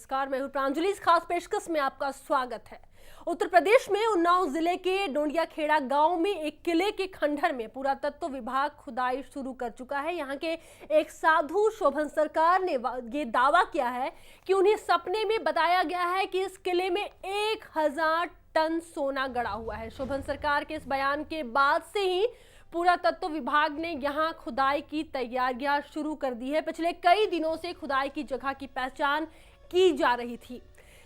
नमस्कार, मैं हूं प्रांजलि। इस खास पेशकश में आपका स्वागत है। उत्तर प्रदेश में उन्नाव जिले के डोंडिया खेड़ा गांव में एक किले के खंडहर में पुरातत्व विभाग खुदाई शुरू कर चुका है। यहां के एक साधु शोभन सरकार ने ये दावा किया है कि उन्हें सपने में बताया गया है कि इस किले में 1000 टन सोना गड़ा हुआ है। शोभन सरकार के इस बयान के बाद से ही पुरातत्व विभाग ने यहां खुदाई की तैयारियां शुरू कर दी है। पिछले कई दिनों से खुदाई की जगह की पहचान की जा रही थी,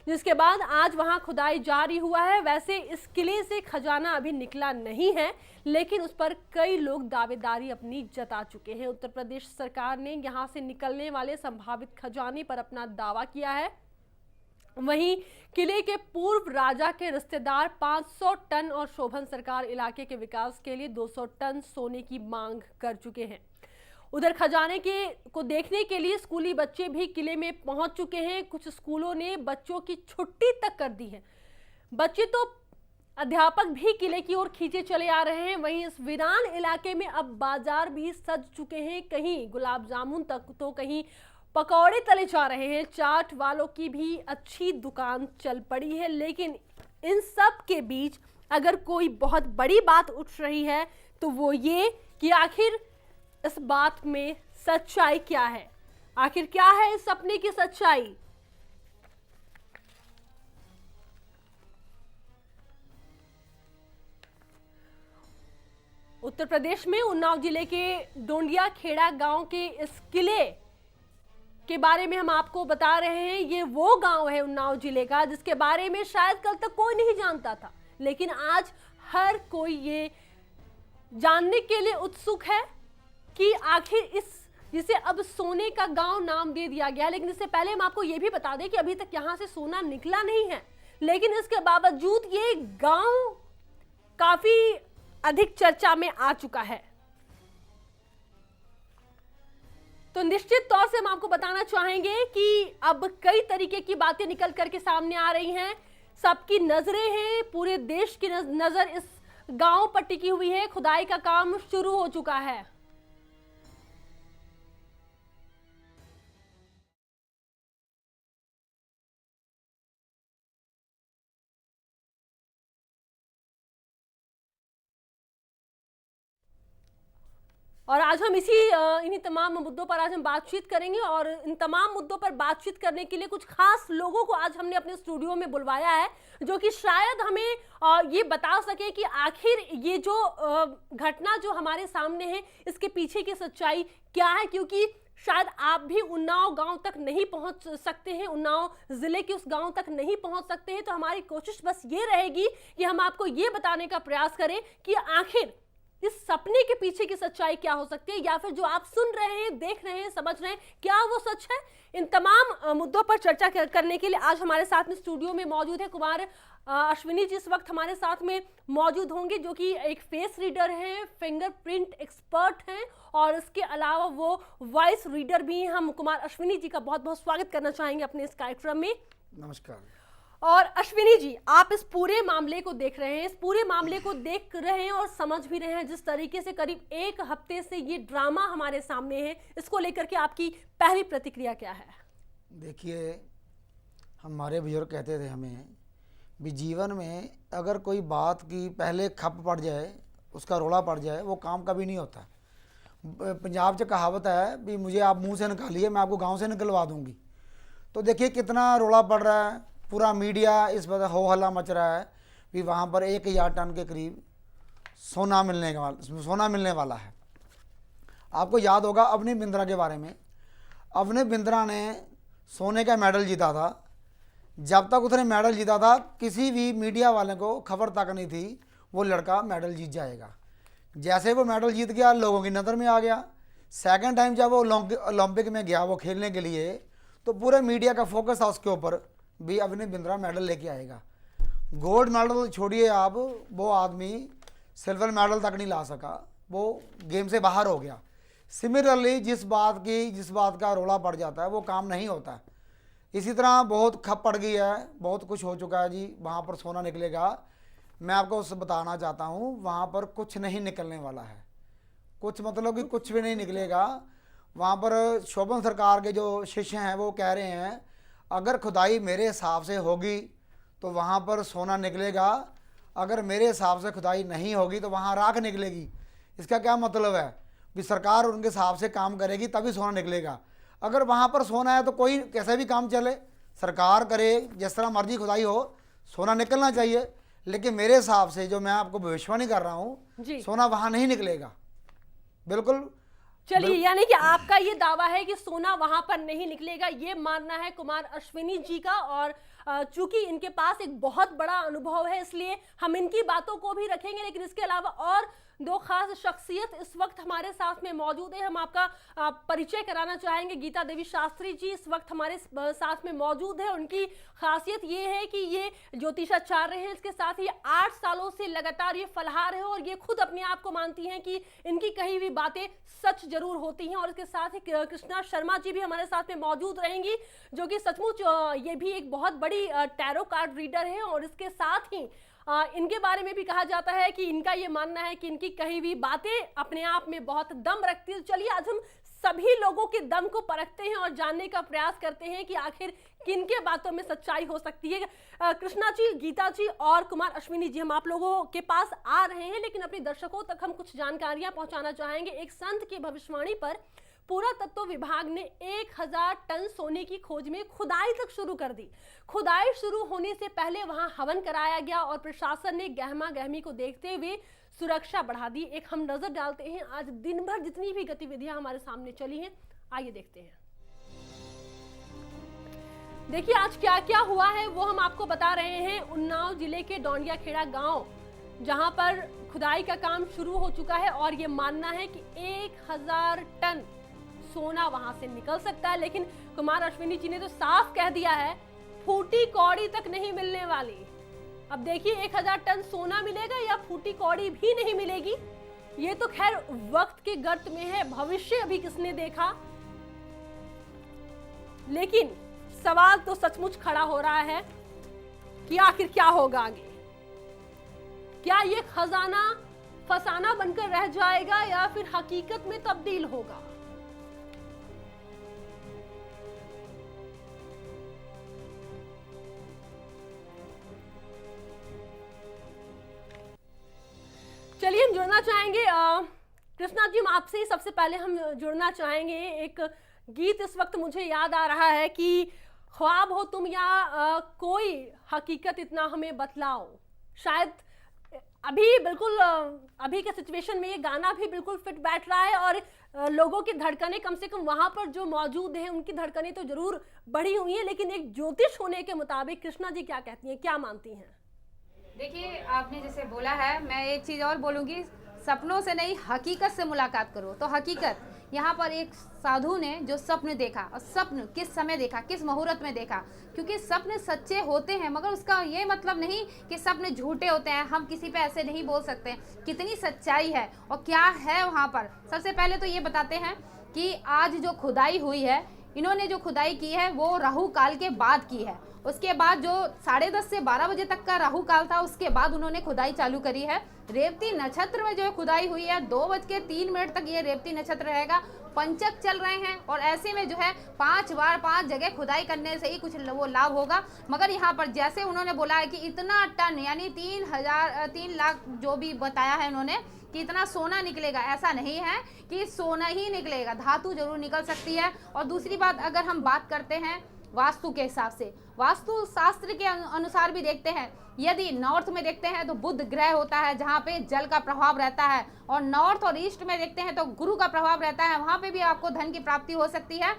जिसके बाद आज वहां खुदाई जारी हुआ है। वैसे इस किले से खजाना अभी निकला नहीं है, लेकिन उस पर कई लोग दावेदारी अपनी जता चुके हैं। उत्तर प्रदेश सरकार ने यहां से निकलने वाले संभावित खजाने पर अपना दावा किया है। वहीं किले के पूर्व राजा के रिश्तेदार 500 टन और शोभन सरकार इलाके के विकास के लिए 200 टन सोने की मांग कर चुके हैं। उधर खजाने को देखने के लिए स्कूली बच्चे भी किले में पहुंच चुके हैं। कुछ स्कूलों ने बच्चों की छुट्टी तक कर दी है। बच्चे तो अध्यापक भी किले की ओर खींचे चले आ रहे हैं। वहीं इस वीरान इलाके में अब बाजार भी सज चुके हैं। कहीं गुलाब जामुन तक तो कहीं पकौड़े तले जा रहे हैं। चाट वालों की भी अच्छी दुकान चल पड़ी है। लेकिन इन सब के बीच अगर कोई बहुत बड़ी बात उठ रही है तो वो ये कि आखिर इस बात में सच्चाई क्या है। आखिर क्या है इस सपने की सच्चाई। उत्तर प्रदेश में उन्नाव जिले के डोंडिया खेड़ा गांव के इस किले के बारे में हम आपको बता रहे हैं। ये वो गांव है उन्नाव जिले का जिसके बारे में शायद कल तक कोई नहीं जानता था, लेकिन आज हर कोई ये जानने के लिए उत्सुक है कि आखिर इस जिसे अब सोने का गांव नाम दे दिया गया। लेकिन इससे पहले हम आपको ये भी बता दें कि अभी तक यहां से सोना निकला नहीं है, लेकिन इसके बावजूद ये गांव काफी अधिक चर्चा में आ चुका है। तो निश्चित तौर से हम आपको बताना चाहेंगे कि अब कई तरीके की बातें निकल करके सामने आ रही हैं। सबकी नजरें हैं, पूरे देश की नजर इस गांव पर टिकी हुई है। खुदाई का काम शुरू हो चुका है। और आज हम इन्हीं तमाम मुद्दों पर आज हम बातचीत करेंगे। और इन तमाम मुद्दों पर बातचीत करने के लिए कुछ खास लोगों को आज हमने अपने स्टूडियो में बुलवाया है, जो कि शायद हमें ये बता सके कि आखिर ये जो घटना जो हमारे सामने है इसके पीछे की सच्चाई क्या है। क्योंकि शायद आप भी उन्नाव गांव तक नहीं पहुंच सकते हैं, उन्नाव जिले के उस गांव तक नहीं पहुंच सकते हैं। तो हमारी कोशिश बस ये रहेगी कि हम आपको ये बताने का प्रयास करें कि आखिर इस सपने के पीछे की सच्चाई क्या हो सकती है, या फिर जो आप सुन रहे हैं, देख रहे हैं, समझ रहे हैं, क्या वो सच है। इन तमाम मुद्दों पर चर्चा करने के लिए आज हमारे साथ में स्टूडियो में मौजूद है कुमार अश्विनी जी। इस वक्त हमारे साथ में मौजूद होंगे, जो कि एक फेस रीडर हैं, फिंगरप्रिंट एक्सपर्ट हैं और इसके अलावा वो वॉइस रीडर भी हैं। हम कुमार अश्विनी जी का बहुत बहुत स्वागत करना चाहेंगे अपने इस कार्यक्रम में। नमस्कार। और अश्विनी जी, आप इस पूरे मामले को देख रहे हैं, इस पूरे मामले को देख रहे हैं और समझ भी रहे हैं। जिस तरीके से करीब एक हफ्ते से ये ड्रामा हमारे सामने है, इसको लेकर के आपकी पहली प्रतिक्रिया क्या है। देखिए, हमारे बुजुर्ग कहते थे हमें भी जीवन में अगर कोई बात की पहले खप पड़ जाए, उसका रोड़ा पड़ जाए, वो काम कभी नहीं होता। पंजाब से कहावत है भी मुझे आप मुंह से निकालिए, मैं आपको गांव से निकलवा दूंगी। तो देखिए कितना रोड़ा पड़ रहा है, पूरा मीडिया इस पर हो हल्ला मच रहा है भी वहाँ पर 1000 टन के करीब सोना मिलने वाला है। आपको याद होगा अवनी बिंद्रा के बारे में। अवनी बिंद्रा ने सोने का मेडल जीता था। जब तक उसने मेडल जीता था, किसी भी मीडिया वाले को खबर तक नहीं थी वो लड़का मेडल जीत जाएगा। जैसे वो मेडल जीत गया, लोगों की नज़र में आ गया। सेकंड टाइम जब वो ओलंपिक में गया वो खेलने के लिए, तो पूरे मीडिया का फोकस था उसके ऊपर भी अवनी बिंद्रा मेडल लेके आएगा। गोल्ड मेडल छोड़िए आप, वो आदमी सिल्वर मेडल तक नहीं ला सका, वो गेम से बाहर हो गया। सिमिलरली जिस बात का रोला पड़ जाता है वो काम नहीं होता। इसी तरह बहुत खप पड़ गई है, बहुत कुछ हो चुका है जी। वहाँ पर सोना निकलेगा, मैं आपको उससे बताना चाहता हूँ, वहाँ पर कुछ नहीं निकलने वाला है। कुछ मतलब कि कुछ भी नहीं निकलेगा। वहाँ पर शोभन सरकार के जो शिष्य हैं वो कह रहे हैं अगर खुदाई मेरे हिसाब से होगी तो वहाँ पर सोना निकलेगा, अगर मेरे हिसाब से खुदाई नहीं होगी तो वहाँ राख निकलेगी। इसका क्या मतलब है कि सरकार उनके हिसाब से काम करेगी तभी सोना निकलेगा। अगर वहाँ पर सोना है तो कोई कैसे भी काम चले, सरकार करे, जिस तरह मर्जी खुदाई हो, सोना निकलना चाहिए। लेकिन मेरे हिसाब से जो मैं आपको भविष्यवाणी कर रहा हूँ, सोना वहाँ नहीं निकलेगा, बिल्कुल। चलिए, यानी कि आपका ये दावा है कि सोना वहां पर नहीं निकलेगा, ये मानना है कुमार अश्विनी जी का। और चूंकि इनके पास एक बहुत बड़ा अनुभव है, इसलिए हम इनकी बातों को भी रखेंगे। लेकिन इसके अलावा और दो खास शख्सियत इस वक्त हमारे साथ में मौजूद है, हम आपका परिचय कराना चाहेंगे। गीता देवी शास्त्री जी इस वक्त हमारे साथ में मौजूद है। उनकी खासियत ये है कि ये ज्योतिषाचार्य हैं, इसके साथ ही 8 सालों से लगातार ये फलाहार है और ये खुद अपने आप को मानती हैं कि इनकी कही हुई बातें सच जरूर होती हैं। और इसके साथ ही कृष्णा शर्मा जी भी हमारे साथ में मौजूद रहेंगी, जो कि सचमुच ये भी एक बहुत बड़ी टैरो कार्ड रीडर है। और इसके साथ ही इनके बारे में भी कहा जाता है कि इनका ये मानना है कि इनकी कही हुई बातें अपने आप में बहुत दम रखती है। चलिए, आज हम सभी लोगों के दम को परखते हैं और जानने का प्रयास करते हैं कि आखिर किनके बातों में सच्चाई हो सकती है। कृष्णा जी, गीता जी और कुमार अश्विनी जी, हम आप लोगों के पास आ रहे हैं, लेकिन अपने दर्शकों तक हम कुछ जानकारियां पहुंचाना चाहेंगे। एक संत की भविष्यवाणी पर पुरातत्व विभाग ने 1000 टन सोने की खोज में खुदाई तक शुरू कर दी। खुदाई शुरू होने से पहले वहां हवन कराया गया और प्रशासन ने गहमा गहमी को देखते हुए सुरक्षा बढ़ा दी। एक हम नजर डालते हैं आज दिन भर जितनी भी गतिविधियां हमारे सामने चली हैं, आइए देखते हैं। देखिए, आज क्या क्या हुआ है वो हम आपको बता रहे हैं। उन्नाव जिले के डोंडिया खेड़ा गांव, जहां पर खुदाई का काम शुरू हो चुका है और ये मानना है कि 1000 टन सोना वहां से निकल सकता है। लेकिन कुमार अश्विनी जी ने तो साफ कह दिया है, फूटी कौड़ी तक नहीं मिलने वाली। अब देखिए, 1000 टन सोना मिलेगा या फूटी कौड़ी भी नहीं मिलेगी, ये तो खैर वक्त के गर्त में है, भविष्य अभी किसने देखा। लेकिन सवाल तो सचमुच खड़ा हो रहा है कि आखिर क्या होगा आगे। क्या ये खजाना फसाना बनकर रह जाएगा या फिर हकीकत में तब्दील होगा। चलिए, हम जुड़ना चाहेंगे कृष्णा जी, आपसे ही सबसे पहले हम जुड़ना चाहेंगे। एक गीत इस वक्त मुझे याद आ रहा है कि ख्वाब हो तुम या कोई हकीकत इतना हमें बतलाओ। शायद अभी बिल्कुल अभी के सिचुएशन में ये गाना भी बिल्कुल फिट बैठ रहा है और लोगों की धड़कनें, कम से कम वहां पर जो मौजूद हैं उनकी धड़कनें तो जरूर बढ़ी हुई हैं। लेकिन एक ज्योतिष होने के मुताबिक कृष्णा जी क्या कहती हैं, क्या मानती हैं? देखिए, आपने जैसे बोला है, मैं एक चीज़ और बोलूँगी, सपनों से नहीं हकीकत से मुलाकात करो। तो हकीकत यहाँ पर एक साधु ने जो सपन देखा, और सपन किस समय देखा, किस मुहूर्त में देखा, क्योंकि सपने सच्चे होते हैं, मगर उसका ये मतलब नहीं कि सपने झूठे होते हैं। हम किसी पे ऐसे नहीं बोल सकते कितनी सच्चाई है और क्या है वहाँ पर। सबसे पहले तो ये बताते हैं कि आज जो खुदाई हुई है, इन्होंने जो खुदाई की है वो राहु काल के बाद की है। उसके बाद जो 10:30 से 12 बजे तक का राहु काल था, उसके बाद उन्होंने खुदाई चालू करी है। रेवती नक्षत्र में जो खुदाई हुई है, 2:03 तक ये रेवती नक्षत्र रहेगा। पंचक चल रहे हैं और ऐसे में जो है 5 बार 5 जगह खुदाई करने से ही कुछ वो लाभ होगा। मगर यहाँ पर जैसे उन्होंने बोला है कि इतना टन यानी 3 लाख जो भी बताया है उन्होंने कि इतना सोना निकलेगा, ऐसा नहीं है कि सोना ही निकलेगा, धातु जरूर निकल सकती है। और दूसरी बात, अगर हम बात करते हैं वास्तु के हिसाब से, वास्तु शास्त्र के अनुसार भी देखते हैं, यदि नॉर्थ में देखते हैं तो बुध ग्रह होता है जहाँ पे जल का प्रभाव रहता है, और नॉर्थ और ईस्ट में देखते हैं तो गुरु का प्रभाव रहता है, वहाँ पे भी आपको धन की प्राप्ति हो सकती है।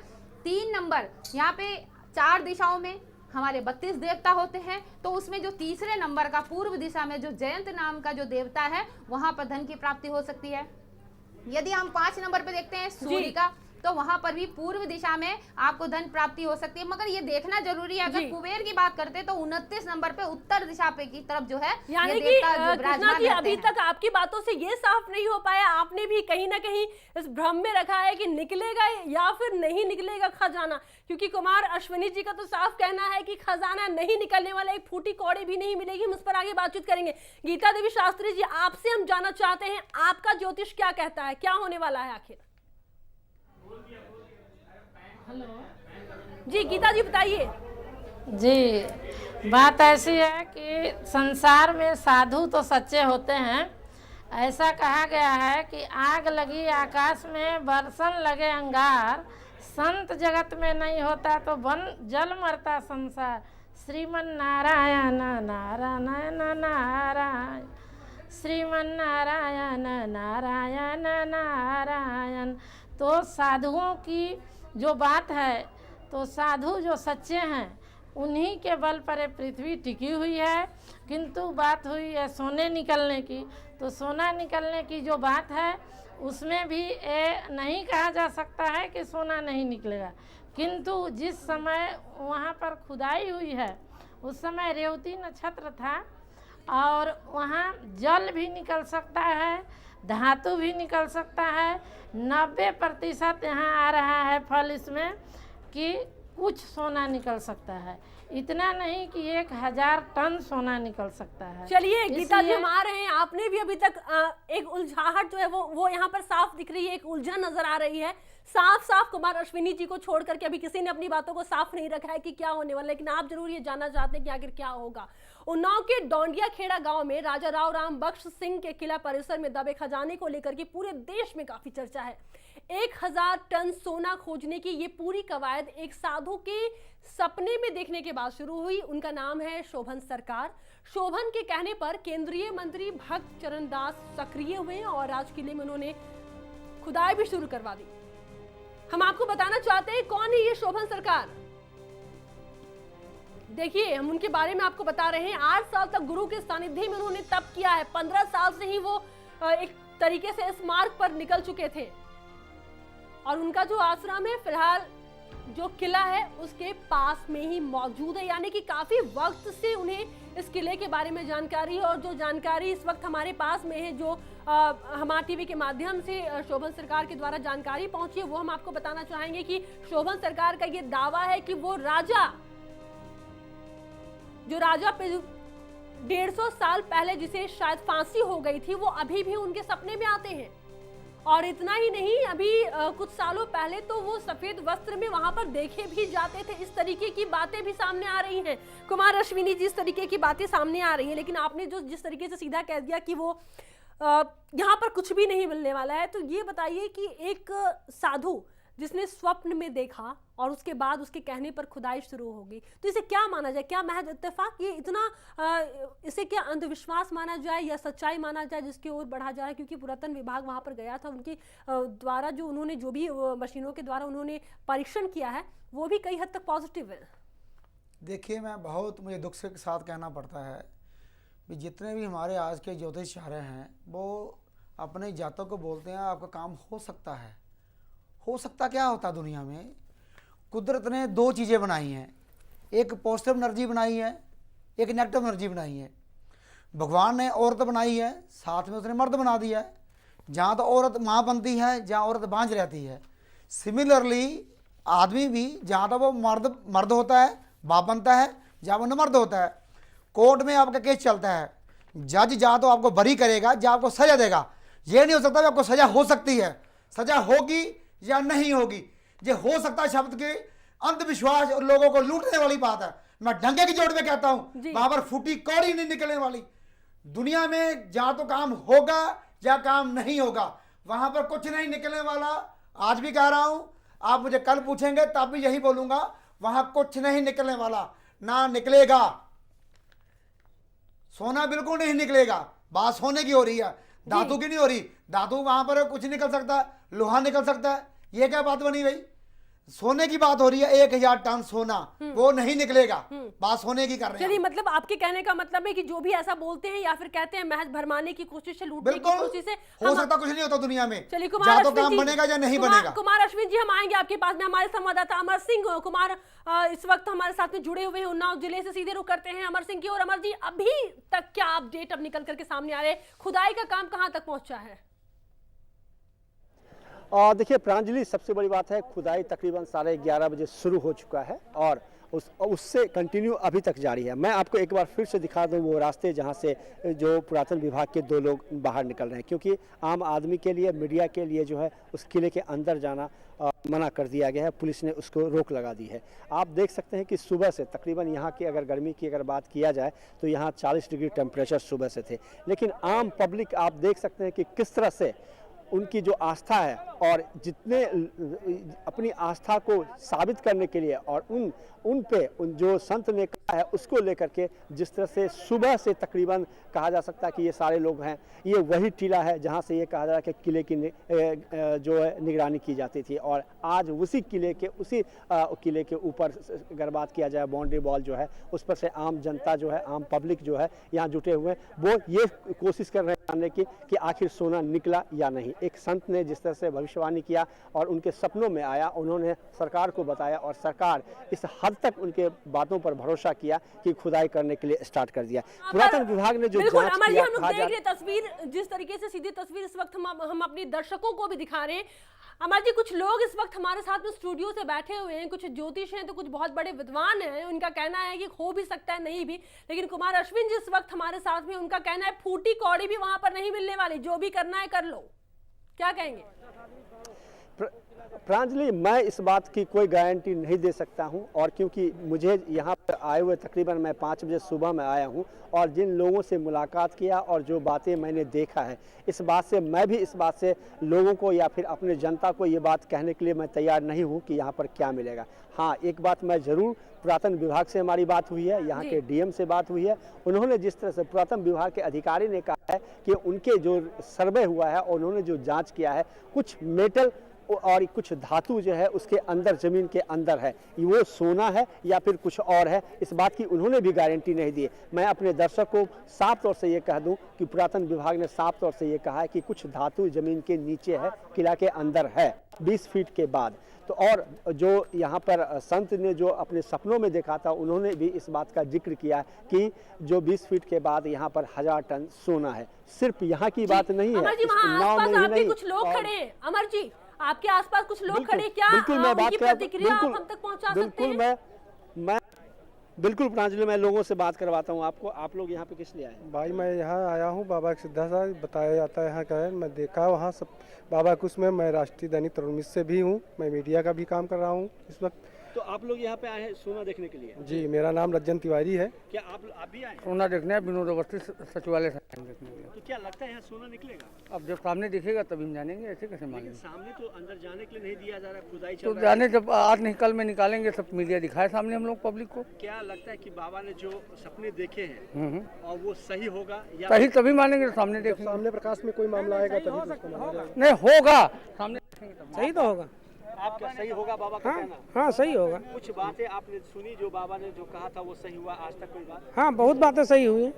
3 नंबर, यहाँ पे 4 दिशाओं में हमारे 32 देवता होते हैं, तो उसमें जो तीसरे नंबर का पूर्व दिशा में जो जयंत नाम का जो देवता है, वहाँ पर धन की प्राप्ति हो सकती है। यदि हम 5 नंबर पे देखते हैं सूर्य का, तो वहां पर भी पूर्व दिशा में आपको धन प्राप्ति हो सकती है। मगर ये देखना जरूरी है, अगर कुबेर की बात करते हैं तो 29 नंबर पे उत्तर दिशा पे की तरफ जो है, यानी कि कृष्णा जी, अभी तक आपकी बातों से ये साफ नहीं हो पाया, आपने भी कहीं ना कहीं इस भ्रम में रखा है कि निकलेगा या फिर नहीं निकलेगा खजाना। क्योंकि कुमार अश्विनी जी का तो साफ कहना है कि खजाना नहीं निकलने वाला, एक फूटी कौड़ी भी नहीं मिलेगी। हम उस पर आगे बातचीत करेंगे। गीता देवी शास्त्री जी, आपसे हम जानना चाहते हैं, आपका ज्योतिष क्या कहता है, क्या होने वाला है आखिर? हेलो जी गीता जी, बताइए। जी, बात ऐसी है कि संसार में साधु तो सच्चे होते हैं। ऐसा कहा गया है कि आग लगी आकाश में, बरसन लगे अंगार, संत जगत में नहीं होता तो बन जल मरता संसार। श्रीमन नारायण नारायण नारायण, श्रीमन नारायण नारायण नारायण। तो साधुओं की जो बात है, तो साधु जो सच्चे हैं उन्हीं के बल पर ये पृथ्वी टिकी हुई है। किंतु बात हुई है सोने निकलने की, तो सोना निकलने की जो बात है उसमें भी ये नहीं कहा जा सकता है कि सोना नहीं निकलेगा। किंतु जिस समय वहाँ पर खुदाई हुई है उस समय रेवती नक्षत्र था और वहाँ जल भी निकल सकता है, धातु भी निकल सकता है। 90% यहाँ आ रहा है फल इसमें कि कुछ सोना निकल सकता है, इतना नहीं कि 1000 टन सोना निकल सकता है। चलिए गीता जी हम आ रहे हैं, आपने भी अभी तक एक उलझाहट जो है वो यहाँ पर साफ दिख रही है, एक उलझन नजर आ रही है। साफ कुमार अश्विनी जी को छोड़ करके अभी किसी ने अपनी बातों को साफ नहीं रखा है कि क्या होने वाला है, लेकिन आप जरूर ये जानना चाहते हैं कि आखिर क्या होगा। उन्नाव के डोंडिया खेड़ा गांव में राजा राव राम बख्श सिंह के किला परिसर में दबे खजाने को लेकर के पूरे देश में काफी चर्चा है। 1000 टन सोना खोजने की ये पूरी कवायद एक साधु के सपने में देखने के बाद शुरू हुई। उनका नाम है शोभन सरकार। शोभन के कहने पर केंद्रीय मंत्री भक्त चरण दास सक्रिय हुए और राज किले में उन्होंने खुदाई भी शुरू करवा दी। हम आपको बताना चाहते हैं कौन है ये शोभन सरकार। देखिए हम उनके बारे में आपको बता रहे हैं। 8 साल तक गुरु के सानिध्य में उन्होंने तप किया है। 15 साल से ही वो एक तरीके से इस मार्ग पर निकल चुके थे और उनका जो आश्रम है फिलहाल जो किला है उसके पास में ही मौजूद है, यानी कि काफी वक्त से उन्हें इस किले के बारे में जानकारी है। और जो जानकारी इस वक्त हमारे पास में है, जो हमारा टीवी के माध्यम से शोभन सरकार के द्वारा जानकारी पहुंची है, वो हम आपको बताना चाहेंगे कि शोभन सरकार का ये दावा है कि वो राजा जो राजा 150 साल पहले जिसे शायद फांसी हो गई थी, वो अभी भी उनके सपने में आते हैं। और इतना ही नहीं, अभी कुछ सालों पहले तो वो सफेद वस्त्र में वहां पर देखे भी जाते थे। इस तरीके की बातें भी सामने आ रही हैं। कुमार अश्विनी जी, इस तरीके की बातें सामने आ रही हैं, लेकिन आपने जो जिस तरीके से सीधा कह दिया कि वो यहाँ पर कुछ भी नहीं मिलने वाला है, तो ये बताइए कि एक साधु जिसने स्वप्न में देखा और उसके बाद उसके कहने पर खुदाई शुरू हो गई, तो इसे क्या माना जाए? क्या महज इत्तेफाक, ये इतना इसे क्या अंधविश्वास माना जाए या सच्चाई माना जाए जिसकी ओर बढ़ा जा रहा है? क्योंकि पुरातन विभाग वहां पर गया था, उनके द्वारा जो उन्होंने जो भी मशीनों के द्वारा उन्होंने परीक्षण किया है वो भी कई हद तक पॉजिटिव है। देखिए, मुझे दुख से साथ कहना पड़ता है कि जितने भी हमारे आज के ज्योतिषाचार्य हैं वो अपने जातक को बोलते हैं आपका काम हो सकता है। हो सकता क्या होता दुनिया में? कुदरत ने 2 चीज़ें बनाई हैं, एक पॉजिटिव एनर्जी बनाई है, एक नेगेटिव एनर्जी बनाई है। भगवान ने औरत बनाई है, साथ में उसने मर्द बना दिया है। जहाँ तो औरत माँ बनती है, जहाँ औरत बांझ रहती है। सिमिलरली आदमी भी जहाँ तो वो मर्द होता है बाप बनता है, जहाँ वो न मर्द होता है। कोर्ट में आपका केस चलता है, जज या तो आपको बरी करेगा या आपको सजा देगा। ये नहीं हो सकता कि आपको सजा हो सकती है, सजा होगी या नहीं होगी। ये हो सकता शब्द के अंधविश्वास और लोगों को लूटने वाली बात है। मैं डंगे की जोड़ में कहता हूं, वहां पर फूटी कौड़ी नहीं निकलने वाली। दुनिया में जहां तो काम होगा या काम नहीं होगा, वहां पर कुछ नहीं निकलने वाला। आज भी कह रहा हूं, आप मुझे कल पूछेंगे तब भी यही बोलूंगा, वहां कुछ नहीं निकलने वाला, ना निकलेगा। सोना बिल्कुल नहीं निकलेगा। बात सोने की हो रही है, धातु की नहीं हो रही। धातु वहां पर कुछ निकल सकता है, लोहा निकल सकता है। ये क्या बात बनी भाई? सोने की बात हो रही है, 1000 टन सोना वो नहीं निकलेगा। बात सोने की कर रहे हैं। चलिए, मतलब आपके कहने का मतलब है कि जो भी ऐसा बोलते हैं या फिर कहते हैं महज भरमाने की कोशिश है, लूटने की कोशिश है। हो सकता कुछ नहीं होता दुनिया में। चलिए कुमार तो काम बनेगा या नहीं बनेगा। कुमार अश्विन जी, हम आएंगे आपके पास में। हमारे संवाददाता अमर सिंह कुमार इस वक्त हमारे साथ में जुड़े हुए हैं। उन्नाव जिले से सीधे रुख करते हैं अमर सिंह की। और अमर जी, अभी तक क्या अपडेट अब निकल करके सामने आ रहे हैं? खुदाई का काम कहाँ तक पहुंचा है? देखिए प्रांजलि, सबसे बड़ी बात है खुदाई तकरीबन 11:30 बजे शुरू हो चुका है और उससे कंटिन्यू अभी तक जारी है। मैं आपको एक बार फिर से दिखा दूं वो रास्ते जहां से जो पुरातन विभाग के 2 लोग बाहर निकल रहे हैं, क्योंकि आम आदमी के लिए, मीडिया के लिए जो है उस किले के अंदर जाना मना कर दिया गया है। पुलिस ने उसको रोक लगा दी है। आप देख सकते हैं कि सुबह से तकरीबन यहाँ की अगर गर्मी की अगर बात किया जाए तो यहाँ 40 डिग्री टेम्परेचर सुबह से थे, लेकिन आम पब्लिक आप देख सकते हैं कि किस तरह से उनकी जो आस्था है और जितने अपनी आस्था को साबित करने के लिए और उन जो संत ने कहा है उसको लेकर के जिस तरह से सुबह से तकरीबन कहा जा सकता है कि ये सारे लोग हैं, ये वही टीला है जहां से ये कहा जा रहा है कि किले की जो है निगरानी की जाती थी। और आज उसी किले के ऊपर अगर बात किया जाए बाउंड्री वॉल जो है उस पर से आम जनता जो है, आम पब्लिक जो है यहाँ जुटे हुए हैं, वो ये कोशिश कर रहे हैं जानने की कि आखिर सोना निकला या नहीं। एक संत ने जिस तरह से भविष्यवाणी किया और उनके सपनों में आया, उन्होंने सरकार को बताया और सरकार इस हद तक उनके बातों पर भरोसा किया कि खुदाई करने के लिए स्टार्ट कर दिया। पुरातन विभाग ने जो बिल्कुल जांच अमर जी, किया, हम लोग देख रहे तस्वीर, जिस तरीके से सीधी तस्वीर इस वक्त हम अपने दर्शकों को भी दिखा रहे हैं। अमर जी, कुछ लोग इस वक्त हमारे साथ में स्टूडियो से बैठे हुए हैं, कुछ ज्योतिष हैं तो कुछ बहुत बड़े विद्वान हैं। उनका कहना है कि हो भी सकता है, नहीं भी, लेकिन कुमार अश्विन जी इस वक्त हमारे साथ में, उनका कहना है फूटी कौड़ी भी वहां पर नहीं मिलने वाली, जो भी करना है कर लो। क्या कहेंगे? प्रांजलि, मैं इस बात की कोई गारंटी नहीं दे सकता हूं, और क्योंकि मुझे यहाँ पर आए हुए तकरीबन मैं 5 बजे सुबह में आया हूं और जिन लोगों से मुलाकात किया और जो बातें मैंने देखा है, इस बात से मैं भी इस बात से लोगों को या फिर अपने जनता को ये बात कहने के लिए मैं तैयार नहीं हूं कि यहाँ पर क्या मिलेगा। हाँ, एक बात मैं ज़रूर, पुरातन विभाग से हमारी बात हुई है, यहाँ के डीएम से बात हुई है। उन्होंने जिस तरह से पुरातन विभाग के अधिकारी ने कहा है कि उनके जो सर्वे हुआ है और उन्होंने जो जांच किया है, कुछ मेटल और कुछ धातु जो है उसके अंदर, जमीन के अंदर है, वो सोना है या फिर कुछ और है, इस बात की उन्होंने भी गारंटी नहीं दी है। मैं अपने दर्शक को साफ तौर से ये कह दूं कि पुरातन विभाग ने साफ तौर से ये कहा है कि कुछ धातु जमीन के नीचे है, किला के अंदर है 20 फीट के बाद। तो और जो यहाँ पर संत ने जो अपने सपनों में देखा था, उन्होंने भी इस बात का जिक्र किया कि जो 20 फीट के बाद यहाँ पर 1000 टन सोना है। सिर्फ यहाँ की बात नहीं है, अमर जी, वहाँ आसपास आपके कुछ लोग खड़े हैं। अमर जी, आपके आसपास कुछ लोग खड़े, क्या बिल्कुल मैं बात कर, प्रतिक्रिया आप हम तक पहुंचा सकते हैं? मैं बिल्कुल प्रांजलि, मैं लोगों से बात करवाता हूं आपको। आप लोग यहाँ पे किस लिए आए? भाई मैं यहाँ आया हूँ, बाबा के सिद्धार्थ बताया जाता है यहाँ का है, मैं देखा वहाँ सब बाबा कुछ में। मैं राष्ट्रीय दैनिक तरुण मित्र से भी हूँ, मैं मीडिया का भी काम कर रहा हूँ इस वक्त। तो आप लोग यहाँ पे आए हैं सोना देखने के लिए? जी, मेरा नाम रंजन तिवारी है। क्या आप भी आए? सोना देखने विनोद अवस्थी सचिवालय से देखने के लिए। तो क्या लगता है यहाँ सोना निकलेगा? अब जब सामने दिखेगा तभी हम जानेंगे, ऐसे कैसे मानेंगे? सामने तो अंदर जाने के लिए नहीं दिया जा रहा, खुदाई चल तो रहा है। जाने जब आज नहीं कल में निकालेंगे, सब मीडिया दिखाए सामने हम लोग पब्लिक को। क्या लगता है कि बाबा ने जो सपने देखे हैं और वो सही होगा या सही तभी मानेंगे, सामने देखेंगे। सामने प्रकाश में कोई मामला आएगा तभी नहीं होगा, सामने देखेंगे। सही तो होगा। आप क्या सही होगा बाबा का कहना? हाँ सही होगा। कुछ बातें आपने सुनी जो बाबा ने जो कहा था वो सही हुआ? आज तक कोई बात? हाँ, बहुत बातें सही हुई हैं।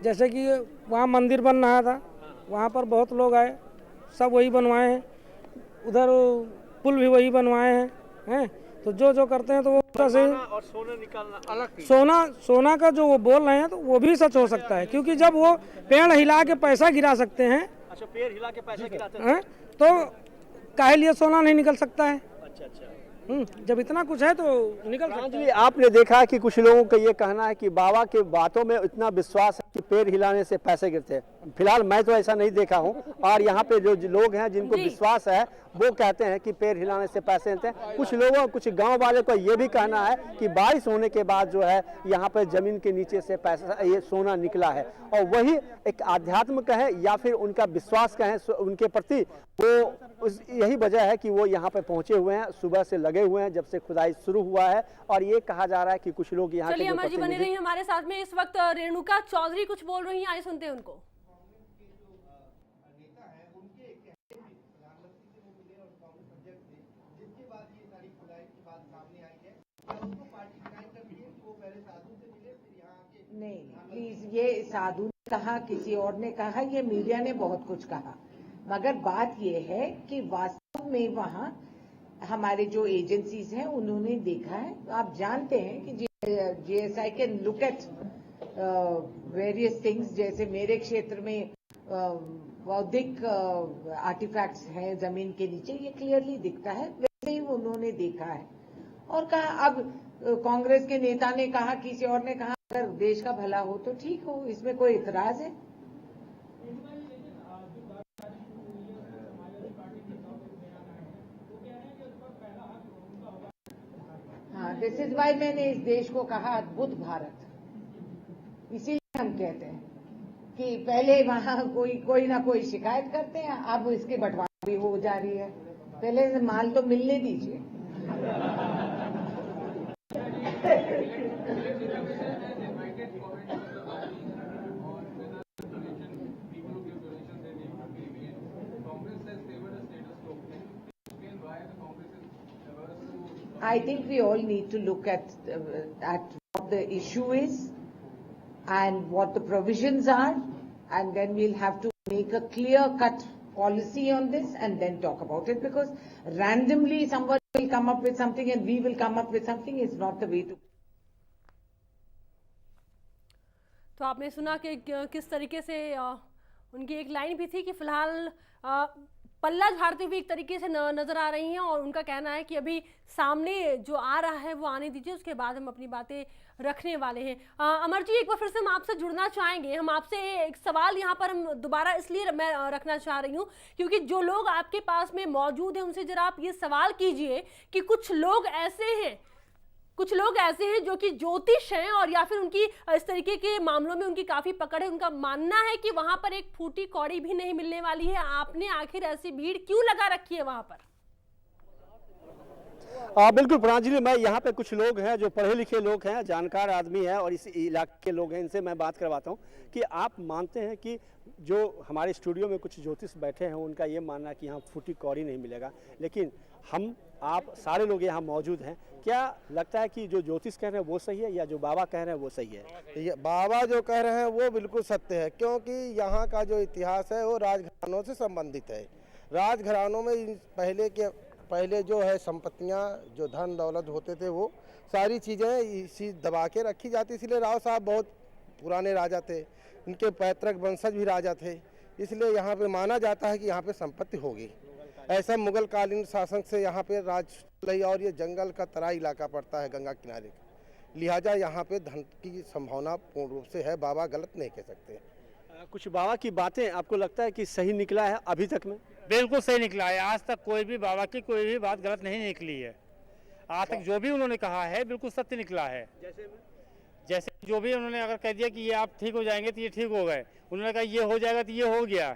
जैसे कि वहाँ मंदिर बन रहा था, वहाँ पर बहुत लोग आए, सब वही बनवाए हैं। उधर पुल भी वही बनवाए हैं। तो जो करते हैं तो वो सही। और सोना निकालना अलग। सोना का जो वो बोल रहे हैं तो वो भी सच हो सकता है, क्योंकि जब वो पेड़ हिला के पैसा गिरा सकते हैं। अच्छा, पेड़ हिला के पैसा गिराते हैं तो काहे लिए सोना नहीं निकल सकता है? अच्छा। जब इतना कुछ है तो निकल सकता है। आपने देखा कि कुछ लोगों का ये कहना है कि बाबा के बातों में इतना विश्वास है कि पैर हिलाने से पैसे गिरते हैं। फिलहाल मैं तो ऐसा नहीं देखा हूँ, और यहाँ पे जो लोग हैं जिनको विश्वास है वो कहते हैं कि पैर हिलाने से पैसे मिलते हैं। कुछ गांव वाले को ये भी कहना है कि बारिश होने के बाद जो है यहाँ पे जमीन के नीचे से पैसा, ये सोना निकला है, और वही एक आध्यात्म का है या फिर उनका विश्वास का है उनके प्रति, वो यही वजह है कि वो यहाँ पे पहुंचे हुए हैं, सुबह से लगे हुए हैं जब से खुदाई शुरू हुआ है। और ये कहा जा रहा है कि कुछ लोग यहाँ चलिए अमर जी बने रही हमारे साथ में। इस वक्त रेणुका चौधरी कुछ बोल रही हैं, आइए सुनते हैं उनको। नहीं प्लीज, ये साधु ने कहा, किसी और ने कहा, ये मीडिया ने बहुत कुछ कहा, मगर बात ये है कि वास्तव में वहाँ हमारे जो एजेंसीज हैं उन्होंने देखा है। आप जानते हैं कि GSI can look at various things, जैसे मेरे क्षेत्र में बौद्धिक आर्टिफैक्ट्स हैं जमीन के नीचे, ये क्लियरली दिखता है, वैसे ही उन्होंने देखा है और कहा अब कांग्रेस के नेता ने कहा, किसी और ने कहा, अगर देश का भला हो तो ठीक हो, इसमें कोई इतराज है? हाँ, दिस इज वाई मैंने इस देश को कहा अद्भुत भारत। इसीलिए हम कहते हैं कि पहले वहां कोई ना कोई शिकायत करते हैं, अब इसके बंटवारा भी हो जा रही है। पहले से माल तो मिलने दीजिए। I think we all need to look at what the issue is and what the provisions are, and then we'll have to make a clear-cut policy on this and then talk about it, because randomly somebody will come up with something and we will come up with something is not the way to. तो आपने सुना कि किस तरीके से उनकी एक line भी थी कि फिलहाल पल्ला झाड़ते हुए एक तरीके से नजर आ रही हैं, और उनका कहना है कि अभी सामने जो आ रहा है वो आने दीजिए, उसके बाद हम अपनी बातें रखने वाले हैं। अमर जी, एक बार फिर से हम आपसे जुड़ना चाहेंगे। हम आपसे एक सवाल यहाँ पर हम दोबारा इसलिए मैं रखना चाह रही हूँ क्योंकि जो लोग आपके पास में मौजूद हैं उनसे जरा आप ये सवाल कीजिए कि कुछ लोग ऐसे हैं जो कि ज्योतिष हैं, और या फिर उनकी इस तरीके के मामलों में उनकी काफी पकड़ है। उनका मानना है कि वहां पर एक फूटी कौड़ी भी नहीं मिलने वाली है। आपने आखिर ऐसी भीड़ क्यों लगा रखी है वहां पर? बिल्कुल प्रांजलि, मैं यहाँ पे कुछ लोग हैं जो पढ़े लिखे लोग हैं, जानकार आदमी हैं और इस इलाके के लोग हैं, इनसे मैं बात करवाता हूँ कि आप मानते हैं कि जो हमारे स्टूडियो में कुछ ज्योतिष बैठे हैं उनका ये मानना है कि यहाँ फूटी कौड़ी नहीं मिलेगा, लेकिन आप सारे लोग यहाँ मौजूद हैं, क्या लगता है कि जो ज्योतिष कह रहे हैं वो सही है या जो बाबा कह रहे हैं वो सही है? ये बाबा जो कह रहे हैं वो बिल्कुल सत्य है, क्योंकि यहाँ का जो इतिहास है वो राजघरानों से संबंधित है। राजघरानों में पहले जो है संपत्तियाँ, जो धन दौलत होते थे, वो सारी चीज़ें इसी दबा के रखी जाती। इसलिए राव साहब बहुत पुराने राजा थे, इनके पैतृक वंशज भी राजा थे, इसलिए यहाँ पे माना जाता है कि यहाँ पे संपत्ति होगी। ऐसा मुगल कालीन शासन से यहाँ पे राज रही, और ये जंगल का तराई इलाका पड़ता है गंगा किनारे, लिहाजा यहाँ पे धन की संभावना पूर्ण रूप से है। बाबा गलत नहीं कह सकते। कुछ बाबा की बातें आपको लगता है कि सही निकला है अभी तक में? बिल्कुल सही निकला है। आज तक कोई भी बाबा की कोई भी बात गलत नहीं निकली है। आज तक जो भी उन्होंने कहा है बिल्कुल सत्य निकला है। जैसे जो भी उन्होंने अगर कह दिया कि ये आप ठीक हो जाएंगे तो ये ठीक हो गए, उन्होंने कहा ये हो जाएगा तो ये हो गया।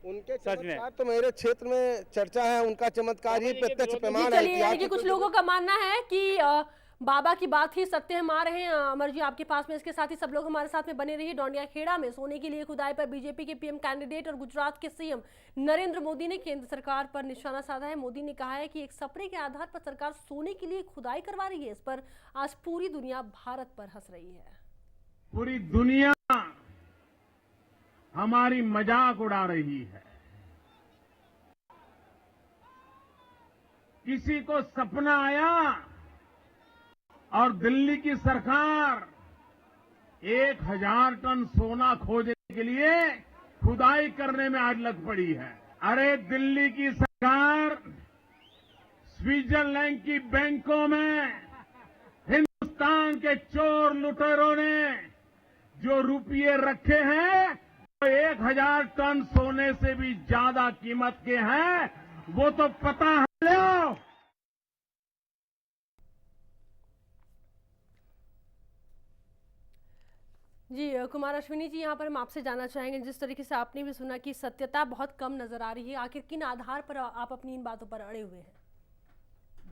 उनके चमत्कार तो मेरे क्षेत्र में चर्चा है, उनका चमत्कार ही प्रत्यक्ष प्रमाण है। कि कुछ लोगों का मानना है कि बाबा की बात ही सत्य हम आ रहे हैं। अमर जी, आपके पास में इसके साथ ही सब लोग हमारे साथ में बने रहिए। डोंडिया खेड़ा में सोने के लिए खुदाई पर बीजेपी के पीएम कैंडिडेट और गुजरात के सीएम नरेंद्र मोदी ने केंद्र सरकार पर निशाना साधा है। मोदी ने कहा है कि एक सपने के आधार पर सरकार सोने के लिए खुदाई करवा रही है। इस पर आज पूरी दुनिया भारत पर हंस रही है। पूरी दुनिया हमारी मजाक उड़ा रही है। किसी को सपना आया और दिल्ली की सरकार 1000 टन सोना खोजने के लिए खुदाई करने में आज लग पड़ी है। अरे दिल्ली की सरकार स्विट्जरलैंड की बैंकों में हिंदुस्तान के चोर लुटेरों ने जो रुपये रखे हैं वो 1000 टन सोने से भी ज्यादा कीमत के हैं, वो तो पता है। जी कुमार अश्विनी जी, यहाँ पर हम आपसे जानना चाहेंगे, जिस तरीके से आपने भी सुना कि सत्यता बहुत कम नजर आ रही है, आखिर किन आधार पर आप अपनी इन बातों पर अड़े हुए हैं?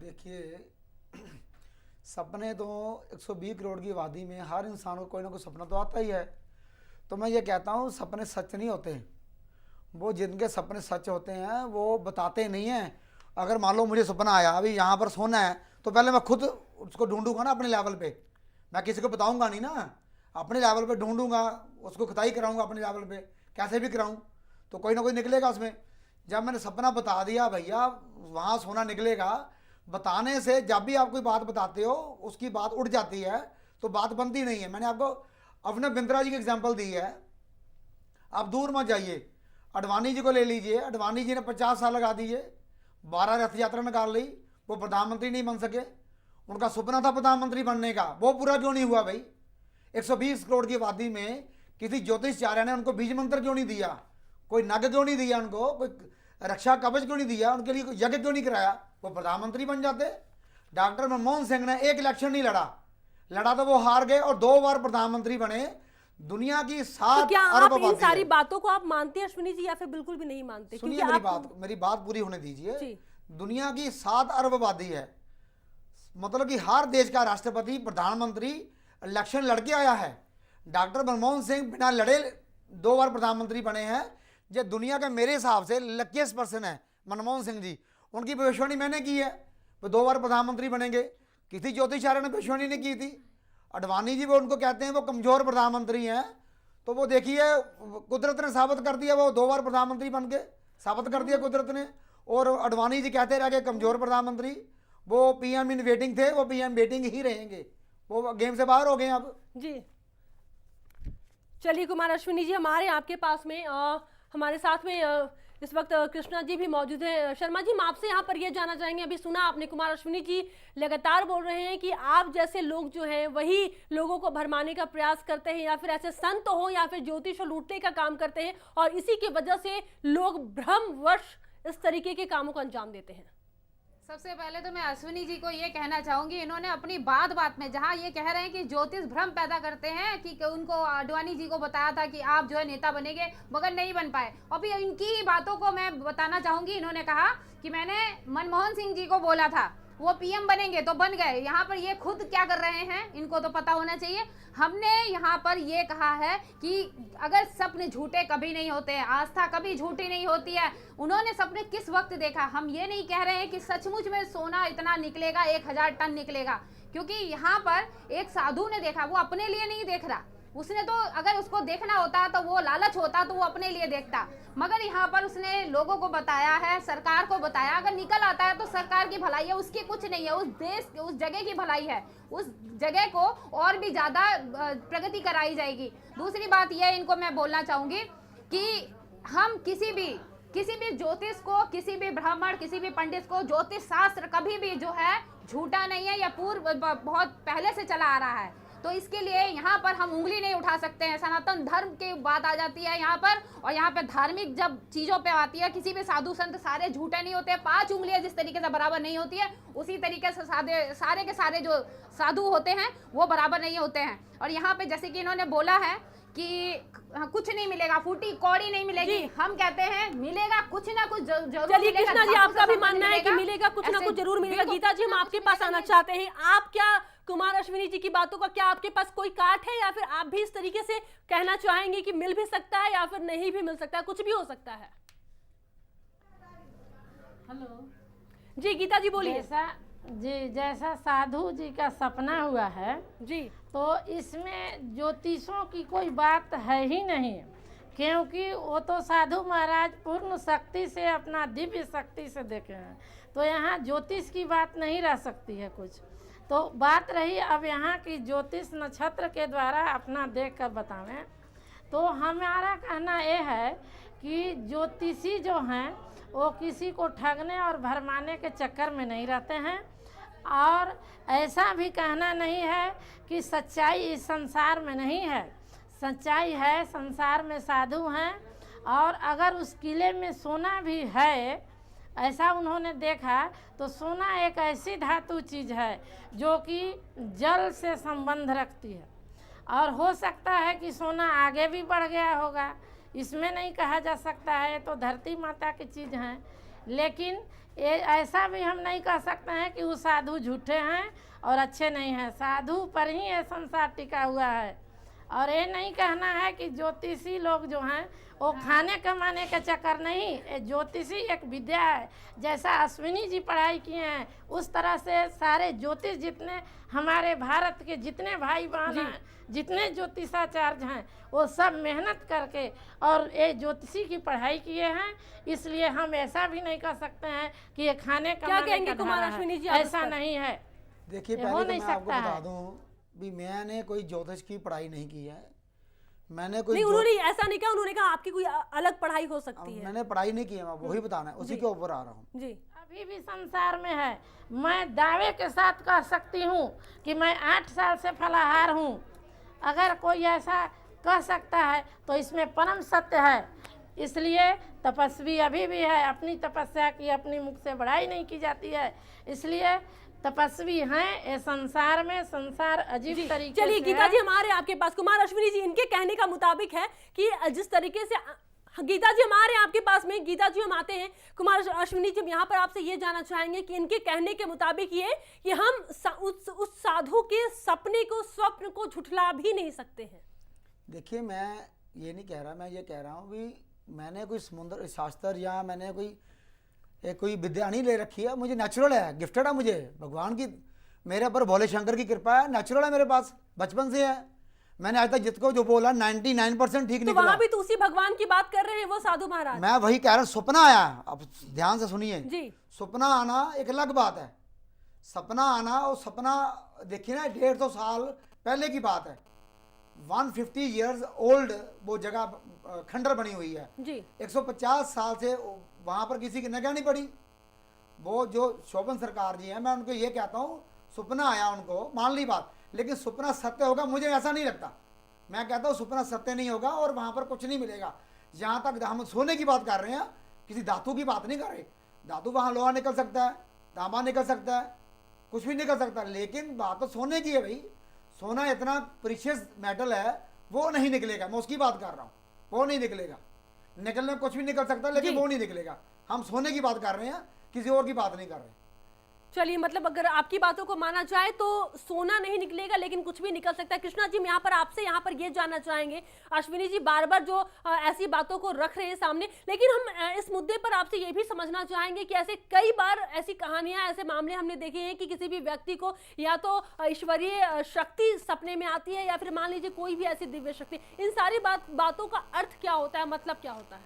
देखिए, सपने तो 120 करोड़ की आबादी में हर इंसान को कोई ना कोई सपना तो आता ही है। तो मैं ये कहता हूँ सपने सच नहीं होते, वो जिनके सपने सच होते हैं वो बताते नहीं हैं। अगर मान लो मुझे सपना आया अभी यहाँ पर सोना है, तो पहले मैं खुद उसको ढूंढूंगा ना अपने लेवल पे, मैं किसी को बताऊंगा नहीं ना, अपने लेवल पे ढूंढूंगा, उसको खुदाई कराऊंगा अपने लेवल पे, कैसे भी कराऊं तो कोई ना कोई निकलेगा उसमें। जब मैंने सपना बता दिया भैया वहाँ सोना निकलेगा, बताने से जब भी आप कोई बात बताते हो उसकी बात उड़ जाती है तो बात बनती नहीं है। मैंने आपको अपने बिंद्रा जी की एग्जाम्पल दी है, आप दूर मत जाइए, अडवाणी जी को ले लीजिए। अडवाणी जी ने 50 साल लगा दिए, 12 रथ यात्रा निकाल ली, वो प्रधानमंत्री नहीं बन सके। उनका सपना था प्रधानमंत्री बनने का, वो पूरा क्यों नहीं हुआ भाई? 120 करोड़ की आबादी में किसी ज्योतिषाचार्य ने उनको बीज मंत्र क्यों नहीं दिया? कोई नग क्यों नहीं दिया उनको? कोई रक्षा कवच क्यों नहीं दिया? उनके लिए कोई यज्ञ क्यों नहीं कराया? वो प्रधानमंत्री बन जाते। डॉक्टर मनमोहन सिंह ने एक इलेक्शन नहीं लड़ा तो वो हार गए और 2 बार प्रधानमंत्री बने। दुनिया की 7 तो क्या अरब आप इन आबादी सारी है। बातों को आप मानते हैं अश्विनी जी, या फिर बिल्कुल भी नहीं मानते? सुनिए क्योंकि मेरी बात पूरी होने दीजिए। जी। दुनिया की 7 अरब आबादी है, मतलब कि हर देश का राष्ट्रपति प्रधानमंत्री इलेक्शन लड़के आया है। डॉक्टर मनमोहन सिंह बिना लड़े 2 बार प्रधानमंत्री बने हैं। जो दुनिया का मेरे हिसाब से लकीस्ट पर्सन है मनमोहन सिंह जी। उनकी भविष्यवाणी मैंने की है, वो 2 बार प्रधानमंत्री बनेंगे। किसी ज्योतिषाचार्य ने भविष्यवाणी नहीं की थी। अडवाणी जी वो उनको कहते हैं वो कमजोर प्रधानमंत्री हैं, तो वो देखिए कुदरत ने साबित कर दिया, वो 2 बार प्रधानमंत्री बन के साबित कर दिया कुदरत ने। और अडवाणी जी कहते रह गए कमजोर प्रधानमंत्री, वो पीएम इन वेटिंग थे, वो पीएम वेटिंग ही रहेंगे, वो गेम से बाहर हो गए अब। जी चलिए कुमार अश्विनी जी, हमारे आपके पास में हमारे साथ में इस वक्त कृष्णा जी भी मौजूद हैं। शर्मा जी, हम आपसे यहाँ पर ये जानना चाहेंगे, अभी सुना आपने कुमार अश्विनी जी लगातार बोल रहे हैं कि आप जैसे लोग जो हैं वही लोगों को भरमाने का प्रयास करते हैं, या फिर ऐसे संत हो या फिर ज्योतिष लूटने का काम करते हैं, और इसी की वजह से लोग भ्रमवश इस तरीके के कामों को अंजाम देते हैं। सबसे पहले तो मैं अश्विनी जी को ये कहना चाहूंगी, इन्होंने अपनी बात में जहाँ ये कह रहे हैं कि ज्योतिष भ्रम पैदा करते हैं, कि उनको अडवाणी जी को बताया था कि आप जो है नेता बनेंगे, मगर नहीं बन पाए। और भी इनकी बातों को मैं बताना चाहूंगी। इन्होंने कहा कि मैंने मनमोहन सिंह जी को बोला था वो पीएम बनेंगे तो बन गए। यहाँ पर ये खुद क्या कर रहे हैं इनको तो पता होना चाहिए। हमने यहाँ पर ये कहा है कि अगर सपने झूठे कभी नहीं होते हैं, आस्था कभी झूठी नहीं होती है। उन्होंने सपने किस वक्त देखा? हम ये नहीं कह रहे हैं कि सचमुच में सोना इतना निकलेगा, 1000 टन निकलेगा, क्योंकि यहाँ पर एक साधु ने देखा, वो अपने लिए नहीं देख रहा। उसने तो अगर उसको देखना होता तो वो लालच होता तो वो अपने लिए देखता, मगर यहाँ पर उसने लोगों को बताया है, सरकार को बताया। अगर निकल आता है तो सरकार की भलाई है, उसकी कुछ नहीं है, उस देश उस जगह की भलाई है, उस जगह को और भी ज्यादा प्रगति कराई जाएगी। दूसरी बात यह इनको मैं बोलना चाहूंगी कि हम किसी भी ज्योतिष को, किसी भी ब्राह्मण, किसी भी पंडित को, ज्योतिष शास्त्र कभी भी जो है झूठा नहीं है, या पूर्व बहुत पहले से चला आ रहा है। तो इसके लिए यहाँ पर हम उंगली नहीं उठा सकते हैं। सनातन धर्म की बात आ जाती है यहाँ पर, और यहाँ पे धार्मिक जब चीजों पे आती है, किसी भी साधु संत सारे झूठे नहीं होते। 5 उंगलियां जिस तरीके से बराबर नहीं होती है, उसी तरीके से सारे के सारे जो साधु होते हैं वो बराबर नहीं होते हैं। और यहाँ पे जैसे कि इन्होंने बोला है कि कुछ नहीं मिलेगा, फूटी कौड़ी नहीं मिलेगी, हम कहते हैं मिलेगा कुछ ना कुछ जरूर। चलिए कृष्णा जी, आपका भी मानना है कि मिलेगा कुछ ना कुछ जरूर मिलेगा। गीता जी, हम आपके पास आना चाहते हैं। आप क्या कुमार अश्विनी जी की बातों का, क्या आपके पास कोई काट है, या फिर आप भी इस तरीके से कहना चाहेंगे कि मिल भी सकता है या फिर नहीं भी मिल सकता है, कुछ भी हो सकता है? हेलो जी गीता जी बोलिए। जैसा साधु जी का सपना हुआ है जी, तो इसमें ज्योतिषों की कोई बात है ही नहीं, क्योंकि वो तो साधु महाराज पूर्ण शक्ति से, अपना दिव्य शक्ति से देखे हैं, तो यहाँ ज्योतिष की बात नहीं रह सकती है कुछ। तो बात रही अब यहाँ की ज्योतिष नक्षत्र के द्वारा अपना देख कर बतावें, तो हमारा कहना ये है कि ज्योतिषी जो हैं वो किसी को ठगने और भरमाने के चक्कर में नहीं रहते हैं। और ऐसा भी कहना नहीं है कि सच्चाई इस संसार में नहीं है, सच्चाई है, संसार में साधु हैं। और अगर उस किले में सोना भी है, ऐसा उन्होंने देखा, तो सोना एक ऐसी धातु चीज़ है जो कि जल से संबंध रखती है, और हो सकता है कि सोना आगे भी बढ़ गया होगा, इसमें नहीं कहा जा सकता है, तो धरती माता की चीज़ है। लेकिन ये ऐसा भी हम नहीं कह सकते हैं कि वो साधु झूठे हैं और अच्छे नहीं हैं। साधु पर ही ये संसार टिका हुआ है। और ये नहीं कहना है कि ज्योतिषी लोग जो हैं वो खाने कमाने का चक्कर नहीं, ज्योतिषी एक विद्या है। जैसा अश्विनी जी पढ़ाई किए हैं, उस तरह से सारे ज्योतिष जितने हमारे भारत के जितने भाई बहन हैं, जितने ज्योतिषाचार्य हैं, वो सब मेहनत करके और ये ज्योतिषी की पढ़ाई किए हैं। इसलिए हम ऐसा भी नहीं कह सकते हैं कि ये खाने कमाने का कुमार धारा अश्विनी जी, है, ऐसा नहीं है। देखिए, पहले तो मैं आपको बता दूं भी मैंने कोई ज्योतिष की पढ़ाई नहीं की है, मैंने कोई नहीं, उन्होंने ऐसा नहीं कहा, उन्होंने कहा आपकी कोई अलग पढ़ाई हो सकती है। मैंने पढ़ाई नहीं की है, मैं वही बताना है, उसी के ऊपर आ रहा हूँ जी। अभी भी संसार में है। मैं दावे के साथ कह सकती हूँ कि मैं 8 साल से फलाहार हूँ। अगर कोई ऐसा कह सकता है तो इसमें परम सत्य है। इसलिए तपस्वी अभी भी है, अपनी तपस्या की अपनी मुख से बढ़ाई नहीं की जाती है, इसलिए तपस्वी हैं ये संसार में। संसार अजीब तरीके चलिए से गीता जी हमारे आपके पास, कुमार अश्विनी जी इनके कहने का मुताबिक है कि जिस तरीके से गीता जी हमारे आपके पास में, गीता जी हम आते हैं कुमार अश्विनी जी, यहाँ पर आपसे ये जानना चाहेंगे कि इनके कहने के मुताबिक ये कि हम उस साधु के सपने को, स्वप्न को झुठला भी नहीं सकते हैं। देखिए मैं ये नहीं कह रहा, मैं ये कह रहा हूँ कि मैंने कोई समुद्र शास्त्र या मैंने कोई विद्या नहीं ले रखी है, मुझे नेचुरल है, गिफ्टेड है मुझे भगवान की, मेरे ऊपर भोले शंकर की कृपा है, नेचुरल है मेरे पास, बचपन से है। मैंने आज तक जितको जो बोला 99% ठीक तो निकला। वहां भी तो उसी भगवान की बात कर रहे हैं वो साधु महाराज। मैं वही कह रहा हूँ, सपना आया, अब ध्यान से सुनिए जी। सपना आना एक अलग बात है। सपना आना, और सपना देखिए ना 150 साल पहले की बात है, 150 ईयर्स ओल्ड वो जगह खंडर बनी हुई है जी। 150 साल से वहां पर किसी की नजर नहीं पड़ी। वो जो शोभन सरकार जी हैं, मैं उनको ये कहता हूँ, सपना आया उनको, मान ली बात, लेकिन सपना सत्य होगा मुझे ऐसा नहीं लगता। मैं कहता हूँ सपना सत्य नहीं होगा और वहां पर कुछ नहीं मिलेगा। जहां तक हम सोने की बात कर रहे हैं, किसी धातु की बात नहीं कर रहे। धातु वहां लोहा निकल सकता है, तांबा निकल सकता है, कुछ भी निकल सकता है, लेकिन बात तो सोने की है भाई। सोना इतना प्रीशियस मेटल है, वो नहीं निकलेगा, मैं उसकी बात कर रहा हूँ, वो नहीं निकलेगा। निकलने में कुछ भी निकल सकता है, लेकिन वो नहीं निकलेगा। हम सोने की बात कर रहे हैं, किसी और की बात नहीं कर रहे। चलिए, मतलब अगर आपकी बातों को माना जाए तो सोना नहीं निकलेगा, लेकिन कुछ भी निकल सकता है। कृष्णा जी, मैं यहाँ पर आपसे ये जानना चाहेंगे, अश्विनी जी बार बार जो ऐसी बातों को रख रहे हैं सामने, लेकिन हम इस मुद्दे पर आपसे ये भी समझना चाहेंगे कि ऐसे कई बार ऐसी कहानियां, ऐसे मामले हमने देखे हैं कि किसी भी व्यक्ति को या तो ईश्वरीय शक्ति सपने में आती है या फिर मान लीजिए कोई भी ऐसी दिव्य शक्ति। इन सारी बातों का अर्थ क्या होता है, मतलब क्या होता है?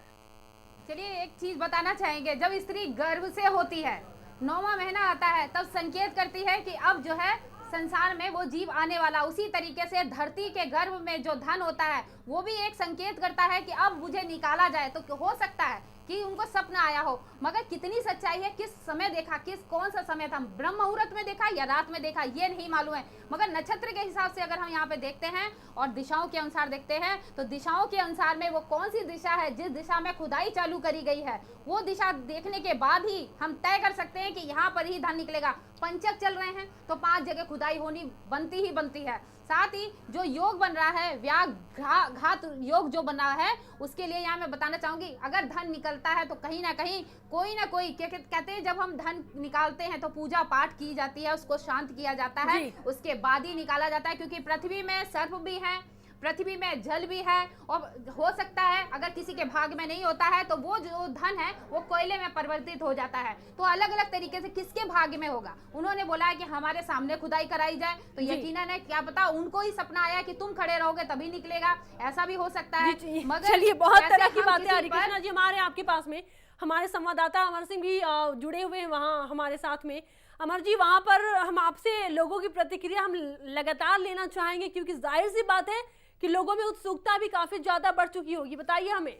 चलिए एक चीज बताना चाहेंगे, जब स्त्री गर्भ से होती है, 9वां महीना आता है, तब संकेत करती है कि अब जो है संसार में वो जीव आने वाला। उसी तरीके से धरती के गर्भ में जो धन होता है वो भी एक संकेत करता है कि अब मुझे निकाला जाए। तो हो सकता है कि उनको स्वप्न आया हो, मगर कितनी सच्चाई है, किस समय देखा, कौन सा समय था, ब्रह्म मुहूर्त में देखा या रात में देखा, ये नहीं मालूम है। मगर नक्षत्र के हिसाब से अगर हम यहाँ पे देखते हैं और दिशाओं के अनुसार देखते हैं, तो दिशाओं के अनुसार में वो कौन सी दिशा है, जिस दिशा में खुदाई चालू करी गई है, वो दिशा देखने के बाद ही हम तय कर सकते हैं कि यहाँ पर ही धन निकलेगा। पंचक चल रहे हैं तो 5 जगह खुदाई होनी बनती ही बनती है। साथ ही जो योग बन रहा है, व्याघात योग जो बना है, उसके लिए यहाँ मैं बताना चाहूंगी, अगर धन निकलता है तो कहीं ना कहीं कोई ना कोई, कहते हैं जब हम धन निकालते हैं तो पूजा पाठ की जाती है, उसको शांत किया जाता है, उसके बाद ही निकाला जाता है। क्योंकि पृथ्वी में सर्प भी है, पृथ्वी में जल भी है, और हो सकता है अगर किसी के भाग में नहीं होता है तो वो जो धन है वो कोयले में परिवर्तित हो जाता है। तो अलग अलग तरीके से किसके भाग्य में होगा। उन्होंने बोला है कि हमारे सामने खुदाई कराई जाए, तो यकीनन है, क्या पता उनको ही सपना आया कि तुम खड़े रहोगे तभी निकलेगा, ऐसा भी हो सकता है। मगर चलिए, बहुत तरह की बातें आ रही। कृष्णा जी, हमारे आपके पास में हमारे संवाददाता अमर सिंह भी जुड़े हुए हैं वहाँ हमारे साथ में। अमर जी, वहाँ पर हम आपसे लोगों की प्रतिक्रिया हम लगातार लेना चाहेंगे, क्योंकि जाहिर सी बात है कि लोगों में उत्सुकता भी काफी ज्यादा बढ़ चुकी होगी। बताइए हमें।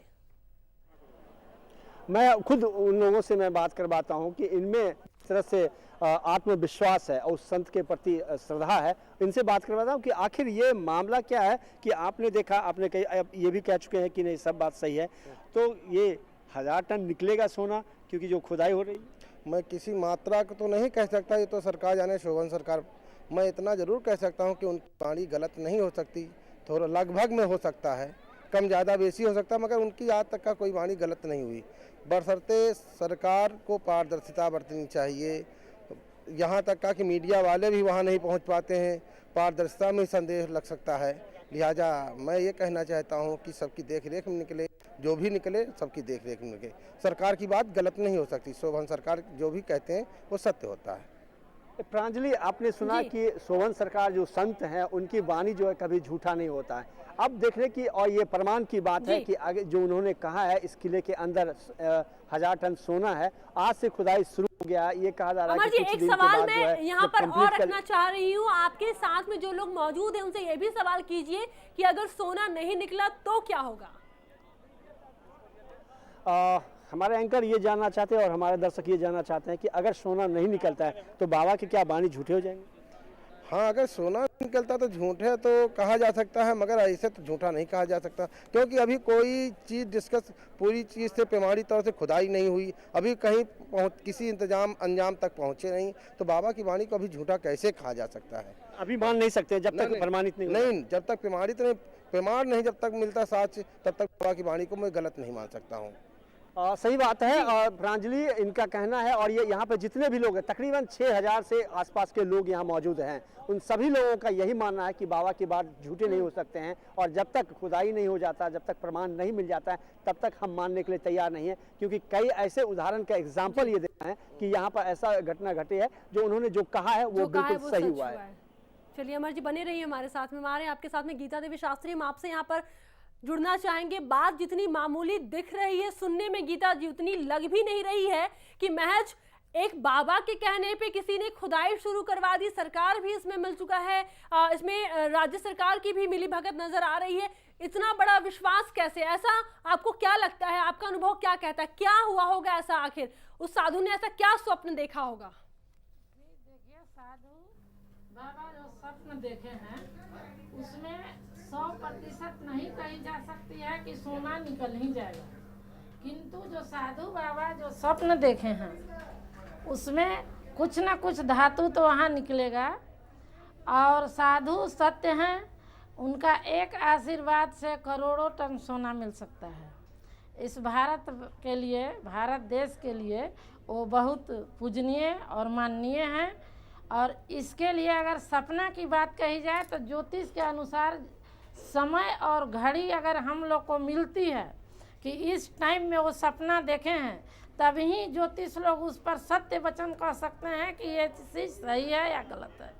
मैं खुद उन लोगों से मैं बात करवाता हूं कि इनमें इस तरह से आत्मविश्वास है और संत के प्रति श्रद्धा है। इनसे बात करवाता हूं कि आखिर ये मामला क्या है कि आपने देखा, आपने कही, ये भी कह चुके हैं कि नहीं सब बात सही है, तो ये 1000 टन निकलेगा सोना क्योंकि जो खुदाई हो रही है? मैं किसी मात्रा को तो नहीं कह सकता, ये तो सरकार जाने, शोभन सरकार। मैं इतना जरूर कह सकता हूँ कि उनकी वाणी गलत नहीं हो सकती, थोड़ा लगभग में हो सकता है, कम ज़्यादा बेसी हो सकता है, मगर उनकी आज तक का कोई वाणी गलत नहीं हुई। बशर्ते सरकार को पारदर्शिता बरतनी चाहिए। यहाँ तक का कि मीडिया वाले भी वहाँ नहीं पहुँच पाते हैं, पारदर्शिता में संदेह लग सकता है। लिहाजा मैं ये कहना चाहता हूँ कि सबकी देख रेख में निकले, जो भी निकले सबकी देख रेख में निकले। सरकार की बात गलत नहीं हो सकती, शोभन सरकार जो भी कहते हैं वो सत्य होता है। प्रांजलि, आपने सुना कि शोभन सरकार जो संत हैं उनकी वाणी जो है कभी झूठा नहीं होता है। अब देखने की और ये प्रमाण की बात है कि आगे जो उन्होंने कहा है इस किले के अंदर 1000 टन सोना है। आज से खुदाई शुरू हो गया, ये कहा जा रहा है कि कुछ एक दिन के सवाल बाद जो मैं है यहाँ जब पर complete और रखना चाह रही हूँ, आपके साथ में जो लोग मौजूद हैं उनसे ये भी सवाल कीजिए कि अगर सोना नहीं निकला तो क्या होगा। हमारे एंकर ये जानना चाहते हैं और हमारे दर्शक ये जानना चाहते हैं कि अगर सोना नहीं निकलता है तो बाबा के क्या वाणी झूठे हो जाएंगे? हाँ, अगर सोना निकलता तो झूठे तो कहा जा सकता है, मगर ऐसे तो झूठा नहीं कहा जा सकता, क्योंकि अभी कोई चीज़ डिस्कस पूरी चीज़ से प्रमाणित तौर से खुदाई नहीं हुई, अभी कहीं किसी इंतजाम अंजाम तक पहुँचे नहीं, तो बाबा की वाणी को अभी झूठा कैसे कहा जा सकता है? अभी मान नहीं सकते जब तक प्रमाणित नहीं, जब तक प्रमाण नहीं जब तक मिलता साक्ष्य, तब तक बाबा की वाणी को मैं गलत नहीं मान सकता हूँ। सही बात है। और प्रांजलि इनका कहना है, और ये यहाँ पे जितने भी लोग हैं तकरीबन 6000 से आसपास के लोग यहाँ मौजूद हैं, उन सभी लोगों का यही मानना है कि बाबा की बात झूठे नहीं हो सकते हैं, और जब तक खुदाई नहीं हो जाता, जब तक प्रमाण नहीं मिल जाता है, तब तक हम मानने के लिए तैयार नहीं है, क्योंकि कई ऐसे उदाहरण का एग्जाम्पल ये देना है कि यहाँ पर ऐसा घटना घटी है जो उन्होंने जो कहा है वो बिल्कुल सही हुआ है। चलिए अमर जी बने रहिए हमारे साथ में, हमारे आपके साथ में गीता देवी शास्त्री, हम आपसे यहाँ पर जुड़ना चाहेंगे। बात जितनी मामूली दिख रही है सुनने में गीता जी, उतनी लग भी नहीं रही है कि महज एक बाबा के कहने पे किसी ने खुदाई शुरू करवा दी। सरकार भी इसमें मिल चुका है, इसमें राज्य सरकार की भी मिली भगत नजर आ रही है। इतना बड़ा विश्वास कैसे? ऐसा आपको क्या लगता है, आपका अनुभव क्या कहता है, क्या हुआ होगा ऐसा? आखिर उस साधु ने ऐसा क्या स्वप्न देखा होगा? देखिए, साधु बाबा जो स्वप्न देखे हैं उसमें 100% नहीं कही जा सकती है कि सोना निकल ही जाएगा, किंतु जो साधु बाबा जो स्वप्न देखे हैं उसमें कुछ ना कुछ धातु तो वहाँ निकलेगा। और साधु सत्य हैं, उनका एक आशीर्वाद से करोड़ों टन सोना मिल सकता है। इस भारत के लिए, भारत देश के लिए वो बहुत पूजनीय और माननीय हैं। और इसके लिए अगर सपना की बात कही जाए तो ज्योतिष के अनुसार समय और घड़ी अगर हम लोग को मिलती है कि इस टाइम में वो सपना देखे हैं, तभी ज्योतिष लोग उस पर सत्य वचन कह सकते हैं कि ये चीज़ सही है या गलत है।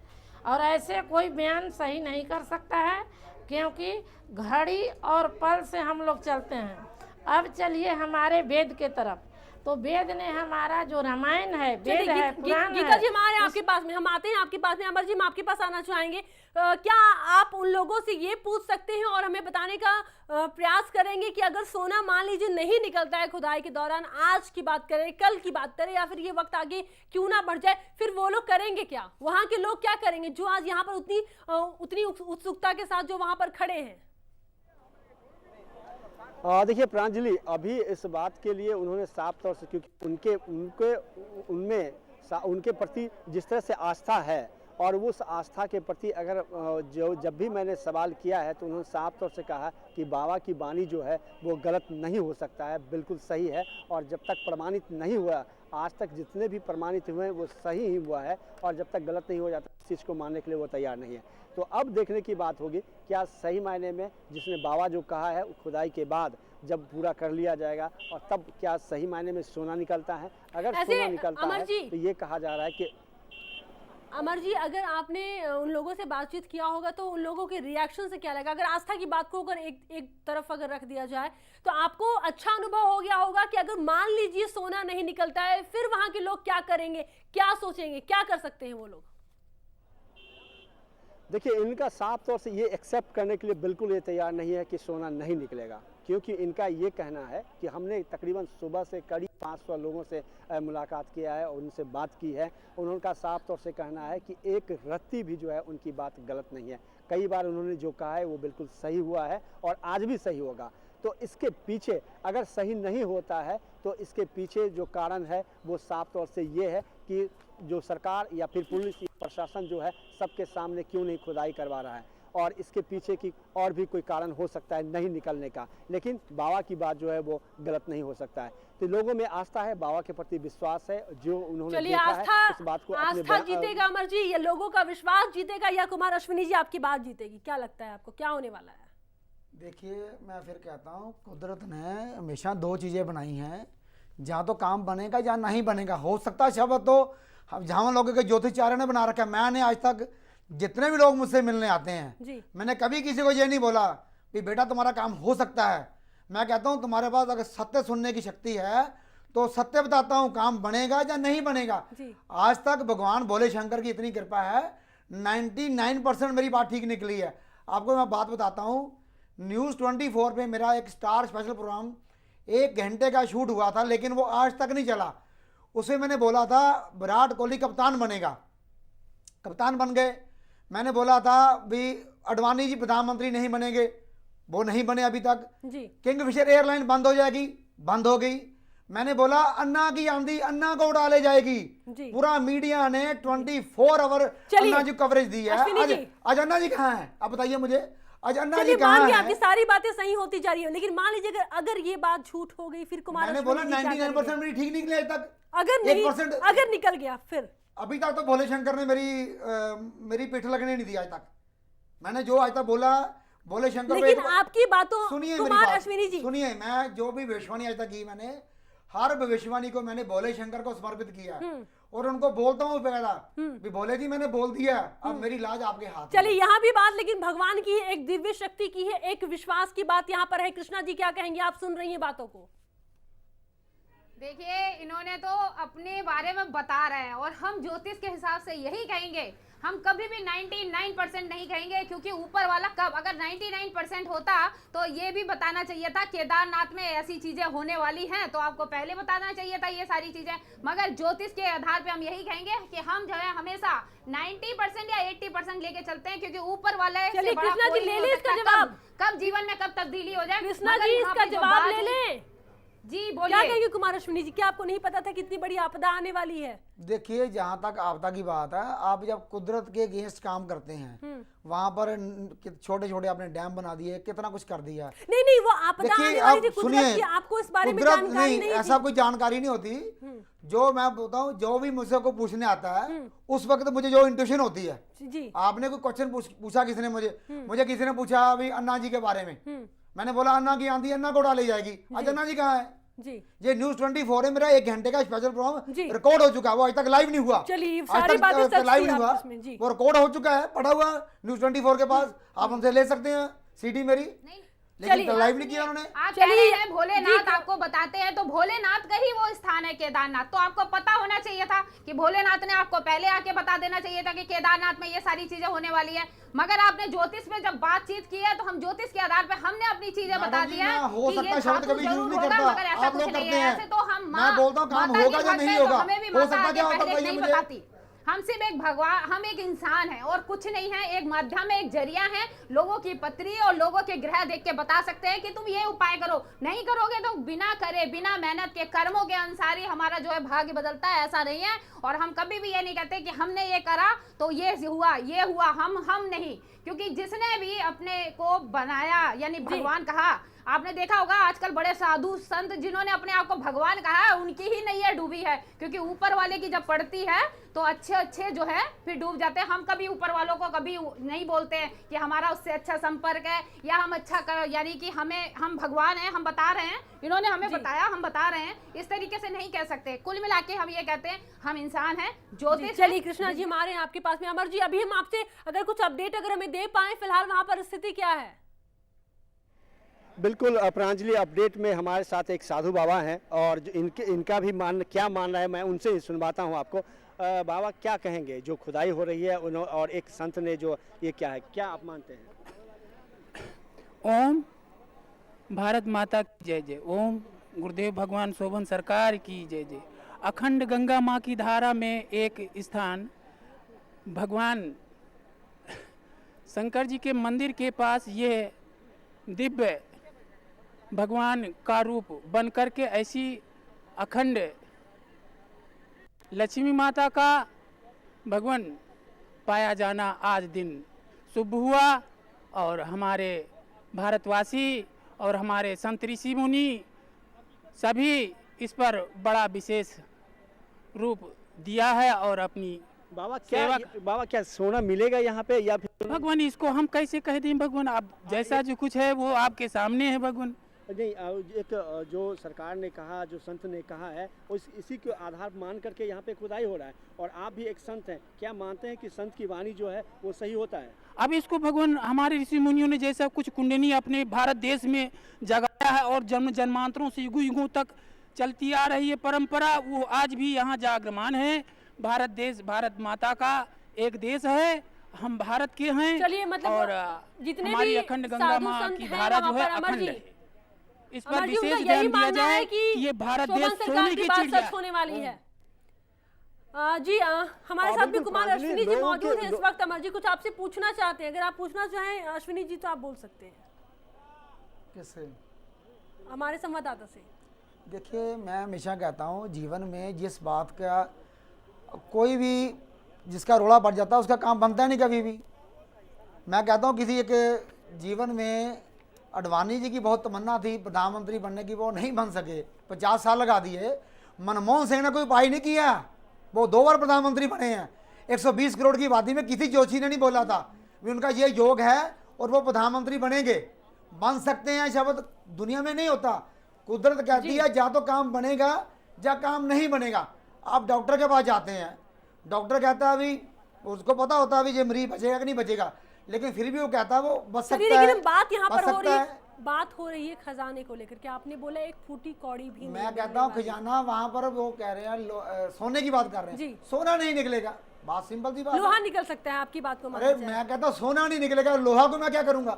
और ऐसे कोई बयान सही नहीं कर सकता है, क्योंकि घड़ी और पल से हम लोग चलते हैं। अब चलिए हमारे वेद के तरफ, तो वेद ने हमारा जो रामायण है, वेद है, पुराण गीता जी हमारे आपके पास में, हम आते हैं आपके पास में। अमर जी हम आपके पास आना चाहेंगे, क्या आप उन लोगों से ये पूछ सकते हैं और हमें बताने का प्रयास करेंगे कि अगर सोना मान लीजिए नहीं निकलता है खुदाई के दौरान, आज की बात करें, कल की बात करें, या फिर ये वक्त आगे क्यों ना बढ़ जाए, फिर वो लोग करेंगे क्या? वहाँ के लोग क्या करेंगे जो आज यहाँ पर उतनी उत्सुकता के साथ जो वहाँ पर खड़े हैं? देखिए प्रांजलि, अभी इस बात के लिए उन्होंने साफ तौर से, क्योंकि उनके प्रति जिस तरह से आस्था है, और उस आस्था के प्रति अगर जब भी मैंने सवाल किया है तो उन्होंने साफ तौर से कहा कि बाबा की वाणी जो है वो गलत नहीं हो सकता है, बिल्कुल सही है। और जब तक प्रमाणित नहीं हुआ, आज तक जितने भी प्रमाणित हुए हैं वो सही ही हुआ है, और जब तक गलत नहीं हो जाता इस चीज़ को मानने के लिए वो तैयार नहीं है। तो अब देखने की बात होगी क्या सही मायने में जिसने बाबा जो कहा है खुदाई के बाद जब पूरा कर लिया जाएगा, और तब क्या सही मायने में सोना निकलता है। अगर सोना निकलता है तो ये कहा जा रहा है कि अमर जी, अगर आपने उन लोगों से बातचीत किया होगा तो उन लोगों के रिएक्शन से क्या लगा? अगर आस्था की बात को अगर एक तरफ अगर रख दिया जाए तो आपको अच्छा अनुभव हो गया होगा कि अगर मान लीजिए सोना नहीं निकलता है, फिर वहां के लोग क्या करेंगे, क्या सोचेंगे, क्या कर सकते हैं वो लोग? देखिए, इनका साफ तौर से ये एक्सेप्ट करने के लिए बिल्कुल ये तैयार नहीं है कि सोना नहीं निकलेगा, क्योंकि इनका ये कहना है कि हमने तकरीबन सुबह से करीब 500 लोगों से मुलाकात किया है और उनसे बात की है। उनका साफ तौर से कहना है कि एक रत्ती भी जो है उनकी बात गलत नहीं है। कई बार उन्होंने जो कहा है वो बिल्कुल सही हुआ है और आज भी सही होगा। तो इसके पीछे अगर सही नहीं होता है तो इसके पीछे जो कारण है वो साफ तौर से ये है कि जो सरकार या फिर पुलिस या प्रशासन जो है सबके सामने क्यों नहीं खुदाई करवा रहा है, और इसके पीछे की और भी कोई कारण हो सकता है नहीं निकलने का, लेकिन बाबा की बात जो है वो गलत नहीं हो सकता है। तो लोगों में आस्था है, बाबा के प्रति विश्वास है, जो उन्होंने देखा है इस बात को आस्था जीतेगा अमर जी, ये लोगों का विश्वास जीतेगा या कुमार अश्विनी जी आपकी बात जीतेगी? क्या लगता है आपको, क्या होने वाला है? देखिए, मैं फिर कहता हूँ कुदरत ने हमेशा दो चीज़ें बनाई हैं, जहाँ तो काम बनेगा या नहीं बनेगा। हो सकता है शब्द तो जहाँ लोगों के ज्योतिषाचार्य ने बना रखा है। मैंने आज तक जितने भी लोग मुझसे मिलने आते हैं, मैंने कभी किसी को ये नहीं बोला कि बेटा तुम्हारा काम हो सकता है। मैं कहता हूँ तुम्हारे पास अगर सत्य सुनने की शक्ति है तो सत्य बताता हूँ, काम बनेगा या नहीं बनेगा। आज तक भगवान भोले शंकर की इतनी कृपा है, 99% मेरी बात ठीक निकली है। आपको मैं बात बताता हूँ, न्यूज़ 24 पे मेरा एक स्टार स्पेशल प्रोग्राम 1 घंटे का शूट हुआ था, लेकिन वो आज तक नहीं चला। उसमें मैंने बोला था विराट कोहली कप्तान बनेगा, कप्तान बन गए। मैंने बोला था भी अडवाणी जी प्रधानमंत्री नहीं बनेंगे, वो नहीं बने अभी तक। किंगफिशर एयरलाइन बंद हो जाएगी, बंद हो गई। मैंने बोला अन्ना की आंधी अन्ना को उड़ा ले जाएगी। पूरा मीडिया ने 24 आवर अन्ना जी कवरेज दी है। आज अन्ना जी कहाँ हैं? आप बताइए मुझे, आज अन्ना जी कहाँ हैं? आपकी सारी बातें सही होती जा रही है, लेकिन मान लीजिए अगर ये बात झूठ हो गई, फिर कुमार मैंने बोला 99% मेरी ठीक निकली आज तक। अगर नहीं, अगर निकल गया फिर अभी तक तो भोले शंकर ने मेरी पीठ लगने नहीं दी आज तक। मैंने जो आज तक बोला भोले शंकर, लेकिन आपकी बातों सुनिए कुमार अश्विनी जी, सुनिए, मैं जो भी भविष्यवाणी आज तक की, मैंने हर भविष्यवाणी को मैंने भोले शंकर को समर्पित किया और उनको बोलता हूँ पहला भी भोले जी मैंने बोल दिया, अब मेरी लाज आपके हाथ। चलिए यहाँ भी बात, लेकिन भगवान की एक दिव्य शक्ति की है, एक विश्वास की बात यहाँ पर है। कृष्णा जी क्या कहेंगे? आप सुन रही हैं बातों को। देखिए, इन्होंने तो अपने बारे में बता रहे हैं और हम ज्योतिष के हिसाब से यही कहेंगे। हम कभी भी 99% नहीं कहेंगे, क्योंकि ऊपर वाला कब, अगर 99% होता तो ये भी बताना चाहिए था केदारनाथ में ऐसी चीजें होने वाली हैं, तो आपको पहले बताना चाहिए था ये सारी चीजें। मगर ज्योतिष के आधार पे हम यही कहेंगे कि हम जो है हमेशा 90% या 80% लेके चलते हैं, क्योंकि ऊपर वाला से बड़ा कोई नहीं हो सकता। कब जीवन में कब तब्दीली हो जाए, कृष्णा जी इसका जवाब ले लें। जी बोलिए। क्या कहेंगे कुमार अश्विनी जी? क्या आपको नहीं पता था कितनी बड़ी आपदा आने वाली है? देखिए, जहाँ तक आपदा की बात है, आप जब कुदरत के अगेंस्ट काम करते हैं, वहाँ पर छोटे छोटे आपने डैम बना दिए, कितना कुछ कर दिया। नहीं वो आपदा आने वाली थी कुदरत की, आपको इस बारे में जानकारी नहीं, ऐसा कोई जानकारी नहीं होती। जो मैं बताऊँ, जो भी मुझसे को पूछने आता है उस वक्त मुझे जो इंट्यूशन होती है जी। आपने कोई क्वेश्चन पूछा किसी ने मुझे किसी ने पूछा अभी अन्ना जी के बारे में, मैंने बोला अन्ना की आंधी अन्ना को उड़ा ले जाएगी। आज अन्ना जी कहाँ है? जी, ये न्यूज़ 24 है, मेरा 1 घंटे का स्पेशल प्रोग्राम रिकॉर्ड हो चुका है, वो आज तक लाइव नहीं हुआ। चलिए, सारी बातें सच लाइव नहीं हुआ, वो रिकॉर्ड हो चुका है, पड़ा हुआ न्यूज़ 24 के पास, आप हमसे ले सकते हैं सीडी मेरी, लेकिन लाइव नहीं किया उन्होंने। आप कह रहे हैं भोलेनाथ आपको बताते हैं, तो भोलेनाथ का ही वो स्थान है केदारनाथ, तो आपको पता होना चाहिए था कि भोलेनाथ ने आपको पहले आके बता देना चाहिए था कि केदारनाथ में ये सारी चीजें होने वाली है। मगर आपने ज्योतिष में जब बातचीत की है, तो हम ज्योतिष के आधार पे हमने अपनी चीजें बता दी है कि ये शब्द जरूर होगा, मगर ऐसा कुछ नहीं है। ऐसे तो हम मैं बोलता हूँ काम होगा या नहीं होगा, हमें भी हो सकता क्या होता नहीं बताती। हम सिर्फ एक भगवान, हम एक इंसान हैं और कुछ नहीं है, एक माध्यम है, एक जरिया है। लोगों की पत्री और लोगों के ग्रह देख के बता सकते हैं कि तुम ये उपाय करो, नहीं करोगे तो बिना करे, बिना मेहनत के, कर्मों के अनुसार ही हमारा जो है भाग्य बदलता है, ऐसा नहीं है। और हम कभी भी ये नहीं कहते कि हमने ये करा तो ये हुआ, ये हुआ, हम नहीं, क्योंकि जिसने भी अपने को बनाया यानी भगवान कहा, आपने देखा होगा आजकल बड़े साधु संत जिन्होंने अपने आप को भगवान कहा है, उनकी ही नैया डूबी है, क्योंकि ऊपर वाले की जब पड़ती है तो अच्छे जो है फिर डूब जाते हैं। हम कभी ऊपर वालों को कभी नहीं बोलते हैं कि हमारा उससे अच्छा संपर्क है या हम अच्छा कर, यानी कि हम भगवान हैं, हम बता रहे हैं, इन्होंने हमें बताया, हम बता रहे हैं, इस तरीके से नहीं कह सकते। कुल मिला के हम ये कहते हैं हम इंसान हैं, ज्योतिष। चलिए कृष्णा जी हमारे आपके पास में। अमर जी, अभी हम आपसे अगर कुछ अपडेट अगर हमें दे पाए, फिलहाल वहां पर स्थिति क्या है? बिल्कुल प्रांजलि, अपडेट में हमारे साथ एक साधु बाबा हैं और इनका भी क्या मान रहा है मैं उनसे ही सुनवाता हूं आपको। बाबा क्या कहेंगे, जो खुदाई हो रही है और एक संत ने जो ये क्या है, क्या आप मानते हैं? ओम भारत माता की जय जय, ओम गुरुदेव भगवान शोभन सरकार की जय जय। अखंड गंगा माँ की धारा में एक स्थान भगवान शंकर जी के मंदिर के पास ये दिव्य भगवान का रूप बन करके ऐसी अखंड लक्ष्मी माता का भगवान पाया जाना आज दिन शुभ हुआ और हमारे भारतवासी और हमारे संत ऋषि मुनि सभी इस पर बड़ा विशेष रूप दिया है और अपनी बाबा क्या सोना मिलेगा यहाँ पे या फिर भगवान इसको हम कैसे कह दें? भगवान आप जैसा जो कुछ है वो आपके सामने है भगवान। नहीं एक जो सरकार ने कहा, जो संत ने कहा है, इसी के आधार मान करके यहाँ पे खुदाई हो रहा है। और आप भी एक संत हैं, क्या मानते हैं कि संत की वाणी जो है वो सही होता है? अब इसको भगवान हमारे ऋषि मुनियों ने जैसा कुछ कुंडली अपने भारत देश में जगाया है और जन्मांतरों से युगों युगों तक चलती आ रही है परंपरा, वो आज भी यहाँ जागृमान है। भारत देश भारत माता का एक देश है, हम भारत के हैं। चलिए, मतलब और जितने हमारी भी अखंड गंगा साधु माँ संत की हैं धारा जो वहाँ है पर, अमर अखंड जी, है। इस अमर पर जी, उनका विशेष यही ध्यान दिया मानना है जाए कि कि ये भारत शोभन देश सरकार सोने की की बात चिड़िया सच होने वाली है। जी हमारे साथ भी बिल्कुल कुमार प्रांजलि, अश्विनी जी लोगों मौजूद के हैं इस वक्त। अमर जी कुछ आपसे पूछना चाहते हैं, अगर आप पूछना चाहें अश्विनी जी तो आप बोल सकते हैं किससे? हमारे संवाददाता से। देखिए, मैं हमेशा कहता हूँ जीवन में जिस बात का कोई भी जिसका रोड़ा पड़ जाता है उसका काम बनता नहीं कभी भी। मैं कहता हूँ किसी एक जीवन में अडवाणी जी की बहुत तमन्ना थी प्रधानमंत्री बनने की, वो नहीं बन सके, 50 साल लगा दिए। मनमोहन सिंह ने कोई उपाय नहीं किया, वो 2 बार प्रधानमंत्री बने हैं। 120 करोड़ की आबादी में किसी जोशी ने नहीं बोला था भी उनका ये योग है और वो प्रधानमंत्री बनेंगे। बन सकते हैं शब्द दुनिया में नहीं होता, कुदरत कहती है या तो काम बनेगा या काम नहीं बनेगा। आप डॉक्टर के पास जाते हैं, डॉक्टर कहता है अभी उसको पता होता है अभी ये मरीज बचेगा कि नहीं बचेगा, लेकिन फिर भी वो कहता है वो बच सकता है। लेकिन बात यहाँ पर बच हो रही सकता है, बात हो रही है खजाने को लेकर के। आपने बोला एक फूटी कौड़ी भी नहीं मैं कहता हूँ खजाना वहाँ पर वो कह रहे हैं सोने की बात कर रहे हैं, सोना नहीं निकलेगा। बात सिंपल सी बात, लोहा निकल सकता है, आपकी बात को अरे मैं कहता हूँ सोना नहीं निकलेगा, लोहा को मैं क्या करूंगा?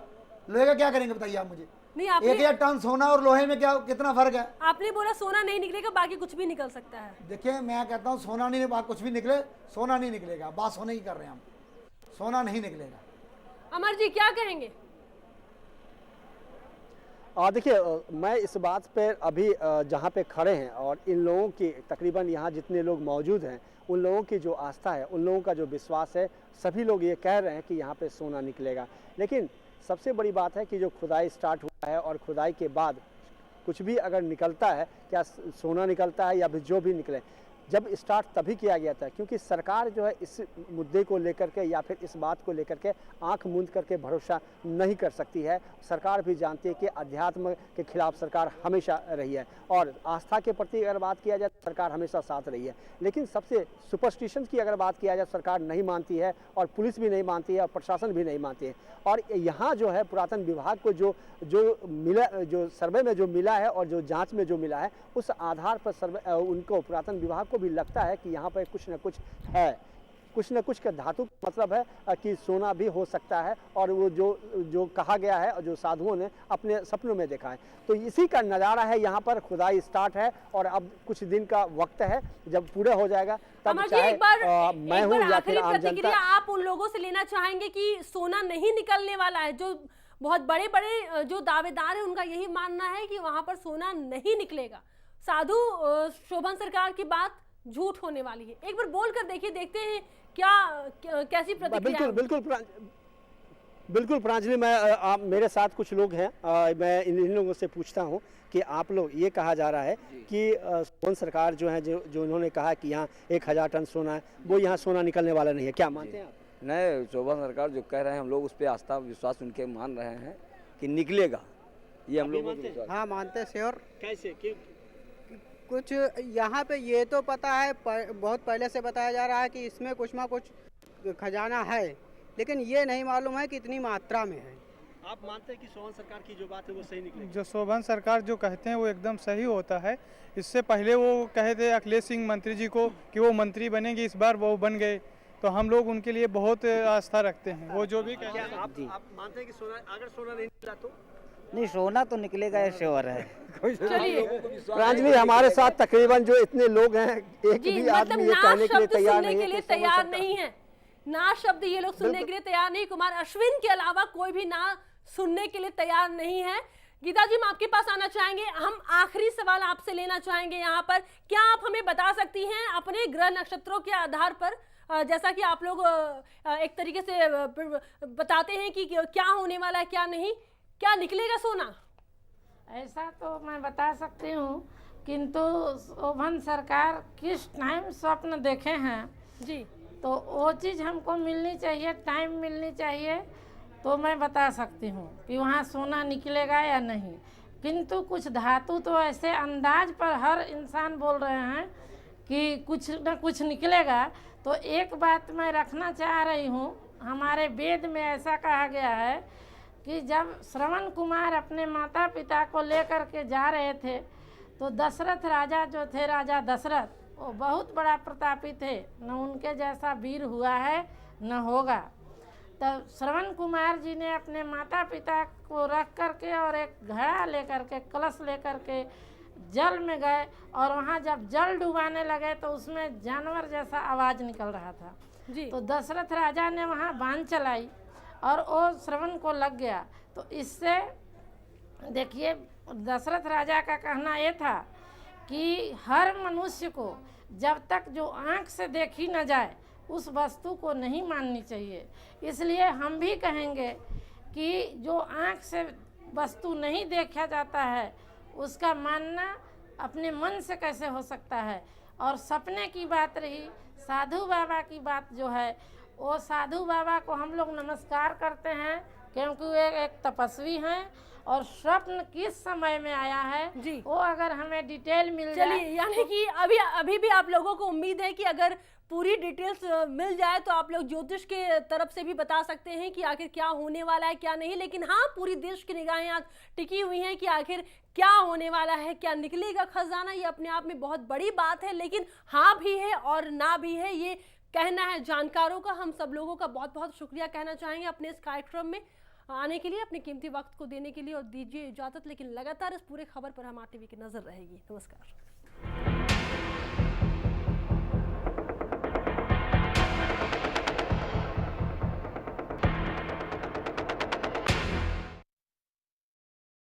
लोहे का क्या करेंगे बताइए आप मुझे? नहीं, 1 टन सोना और लोहे में क्या कितना फर्क है? आपने बोला सोना नहीं निकलेगा, बाकी कुछ भी निकल सकता है। देखिए, मैं कहता हूँ सोना नहीं, कुछ भी निकले, सोना नहीं निकलेगा। बात सोने की कर रहे हैं हम, सोना नहीं निकलेगा। अमर जी क्या कहेंगे? देखिए, मैं इस बात पर अभी जहाँ पे खड़े हैं और इन लोगों की तकरीबन यहाँ जितने लोग मौजूद हैं उन लोगों की जो आस्था है, उन लोगों का जो विश्वास है, सभी लोग ये कह रहे हैं कि यहाँ पे सोना निकलेगा। लेकिन सबसे बड़ी बात है कि जो खुदाई स्टार्ट हुआ है और खुदाई के बाद कुछ भी अगर निकलता है, क्या सोना निकलता है या फिर जो भी निकले, जब स्टार्ट तभी किया गया था क्योंकि सरकार जो है इस मुद्दे को लेकर के या फिर इस बात को लेकर के आंख मूंद करके भरोसा नहीं कर सकती है। सरकार भी जानती है कि अध्यात्म के खिलाफ सरकार हमेशा रही है और आस्था के प्रति अगर बात किया जाए तो सरकार हमेशा साथ रही है। लेकिन सबसे सुपरस्टिशन की अगर बात किया जाए सरकार नहीं मानती है और पुलिस भी नहीं मानती है और प्रशासन भी नहीं मानती है। और यहाँ जो है पुरातन विभाग को जो सर्वे में जो मिला है और जो जांच में जो मिला है उस आधार पर सर्वे उनको पुरातन विभाग को भी लगता है कि यहाँ पर कुछ न कुछ है, कुछ न कुछ का धातु मतलब है कि सोना भी हो सकता है। और वो जो कहा गया है और जो साधुओं ने अपने सपनों में देखा है, तो इसी का नज़ारा है। यहाँ पर खुदाई स्टार्ट है और अब कुछ दिन का वक्त है, जब पूरा हो जाएगा तब चाहे मैं हूँ या फिर आम जनता। आप उन लोगों से लेना चाहेंगे कि सोना नहीं निकलने वाला है? जो बहुत बड़े बड़े जो दावेदार है उनका यही मानना है कि वहां पर सोना नहीं निकलेगा। साधु शोभन सरकार की बात झूठ होने वाली है। एक बार बोल कर देखिए, देखते हैं कैसी प्रतिक्रिया। बिल्कुल प्रांजलि, मैं मेरे साथ कुछ लोग हैं, मैं इन लोगों से पूछता हूं कि आप लोग, ये कहा जा रहा है कि शोभन सरकार जो है जो उन्होंने कहा कि यहाँ 1000 टन सोना है, वो यहाँ सोना निकलने वाला नहीं है, क्या मानते हैं आप? नहीं, शोभन सरकार जो कह रहे हैं हम लोग उस पर आस्था विश्वास उनके मान रहे हैं कि निकलेगा, ये हम लोग हाँ मानते हैं श्योर। कैसे? क्यों? कुछ यहाँ पे ये तो पता है, बहुत पहले से बताया जा रहा है कि इसमें कुछ ना कुछ खजाना है, लेकिन ये नहीं मालूम है कि इतनी मात्रा में है। आप मानते हैं कि शोभन सरकार की जो बात है वो सही निकलेगी? जो शोभन सरकार जो कहते हैं वो एकदम सही होता है। इससे पहले वो कहे थे अखिलेश सिंह मंत्री जी को कि वो मंत्री बनेंगे, इस बार वो बन गए, तो हम लोग उनके लिए बहुत आस्था रखते हैं। वो जो भी कहते हैं। आप मानते हैं कि सोना, अगर सोना नहीं निकला तो? नहीं, सोना तो निकलेगा, श्योर है। प्रांजलि, हमारे साथ तकरीबन जो इतने लोग हैं, एक भी आदमी ये कहने के लिए तैयार नहीं है, ना शब्द ये लोग सुनने के लिए तैयार नहीं। कुमार अश्विन के अलावा कोई भी ना सुनने के लिए तैयार नहीं है। गीता जी, हम आपके पास आना चाहेंगे। हम आखिरी सवाल आपसे लेना चाहेंगे यहाँ पर, क्या आप हमें बता सकती हैं अपने ग्रह नक्षत्रों के आधार पर, जैसा कि आप लोग एक तरीके से बताते हैं कि क्या होने वाला है क्या नहीं, क्या निकलेगा सोना? ऐसा तो मैं बता सकती हूँ, किंतु शोभन सरकार किस टाइम स्वप्न देखे हैं जी, तो वो चीज़ हमको मिलनी चाहिए, टाइम मिलनी चाहिए, तो मैं बता सकती हूँ कि वहाँ सोना निकलेगा या नहीं। किंतु कुछ धातु तो ऐसे अंदाज पर हर इंसान बोल रहे हैं कि कुछ न कुछ निकलेगा। तो एक बात मैं रखना चाह रही हूँ, हमारे वेद में ऐसा कहा गया है कि जब श्रवण कुमार अपने माता पिता को लेकर के जा रहे थे तो दशरथ राजा जो थे, राजा दशरथ, वो बहुत बड़ा प्रतापी थे, न उनके जैसा वीर हुआ है न होगा। तब श्रवण कुमार जी ने अपने माता पिता को रख करके और एक घड़ा लेकर के, कलश लेकर के जल में गए और वहाँ जब जल डुबाने लगे तो उसमें जानवर जैसा आवाज़ निकल रहा था जी। तो दशरथ राजा ने वहाँ बाण चलाई और वो श्रवण को लग गया। तो इससे देखिए दशरथ राजा का कहना ये था कि हर मनुष्य को जब तक जो आँख से देखी न जाए उस वस्तु को नहीं माननी चाहिए। इसलिए हम भी कहेंगे कि जो आँख से वस्तु नहीं देखा जाता है उसका मानना अपने मन से कैसे हो सकता है। और सपने की बात रही, साधु बाबा की बात जो है, वो साधु बाबा को हम लोग नमस्कार करते हैं क्योंकि वे एक तपस्वी हैं और स्वप्न किस समय में आया है जी, वो अगर हमें डिटेल मिल जाए। चलिए, यानी कि अभी भी आप लोगों को उम्मीद है कि अगर पूरी डिटेल्स मिल जाए तो आप लोग ज्योतिष के तरफ से भी बता सकते हैं कि आखिर क्या होने वाला है क्या नहीं। लेकिन हाँ, पूरी देश की निगाहें आज टिकी हुई हैं कि आखिर क्या होने वाला है, क्या निकलेगा खजाना। ये अपने आप में बहुत बड़ी बात है, लेकिन हाँ भी है और ना भी है, ये कहना है जानकारों का। हम सब लोगों का बहुत बहुत शुक्रिया कहना चाहेंगे अपने इस कार्यक्रम में आने के लिए, अपने कीमती वक्त को देने के लिए। और दीजिए इजाज़त, लेकिन लगातार इस पूरे खबर पर हम RTV की नज़र रहेगी। नमस्कार।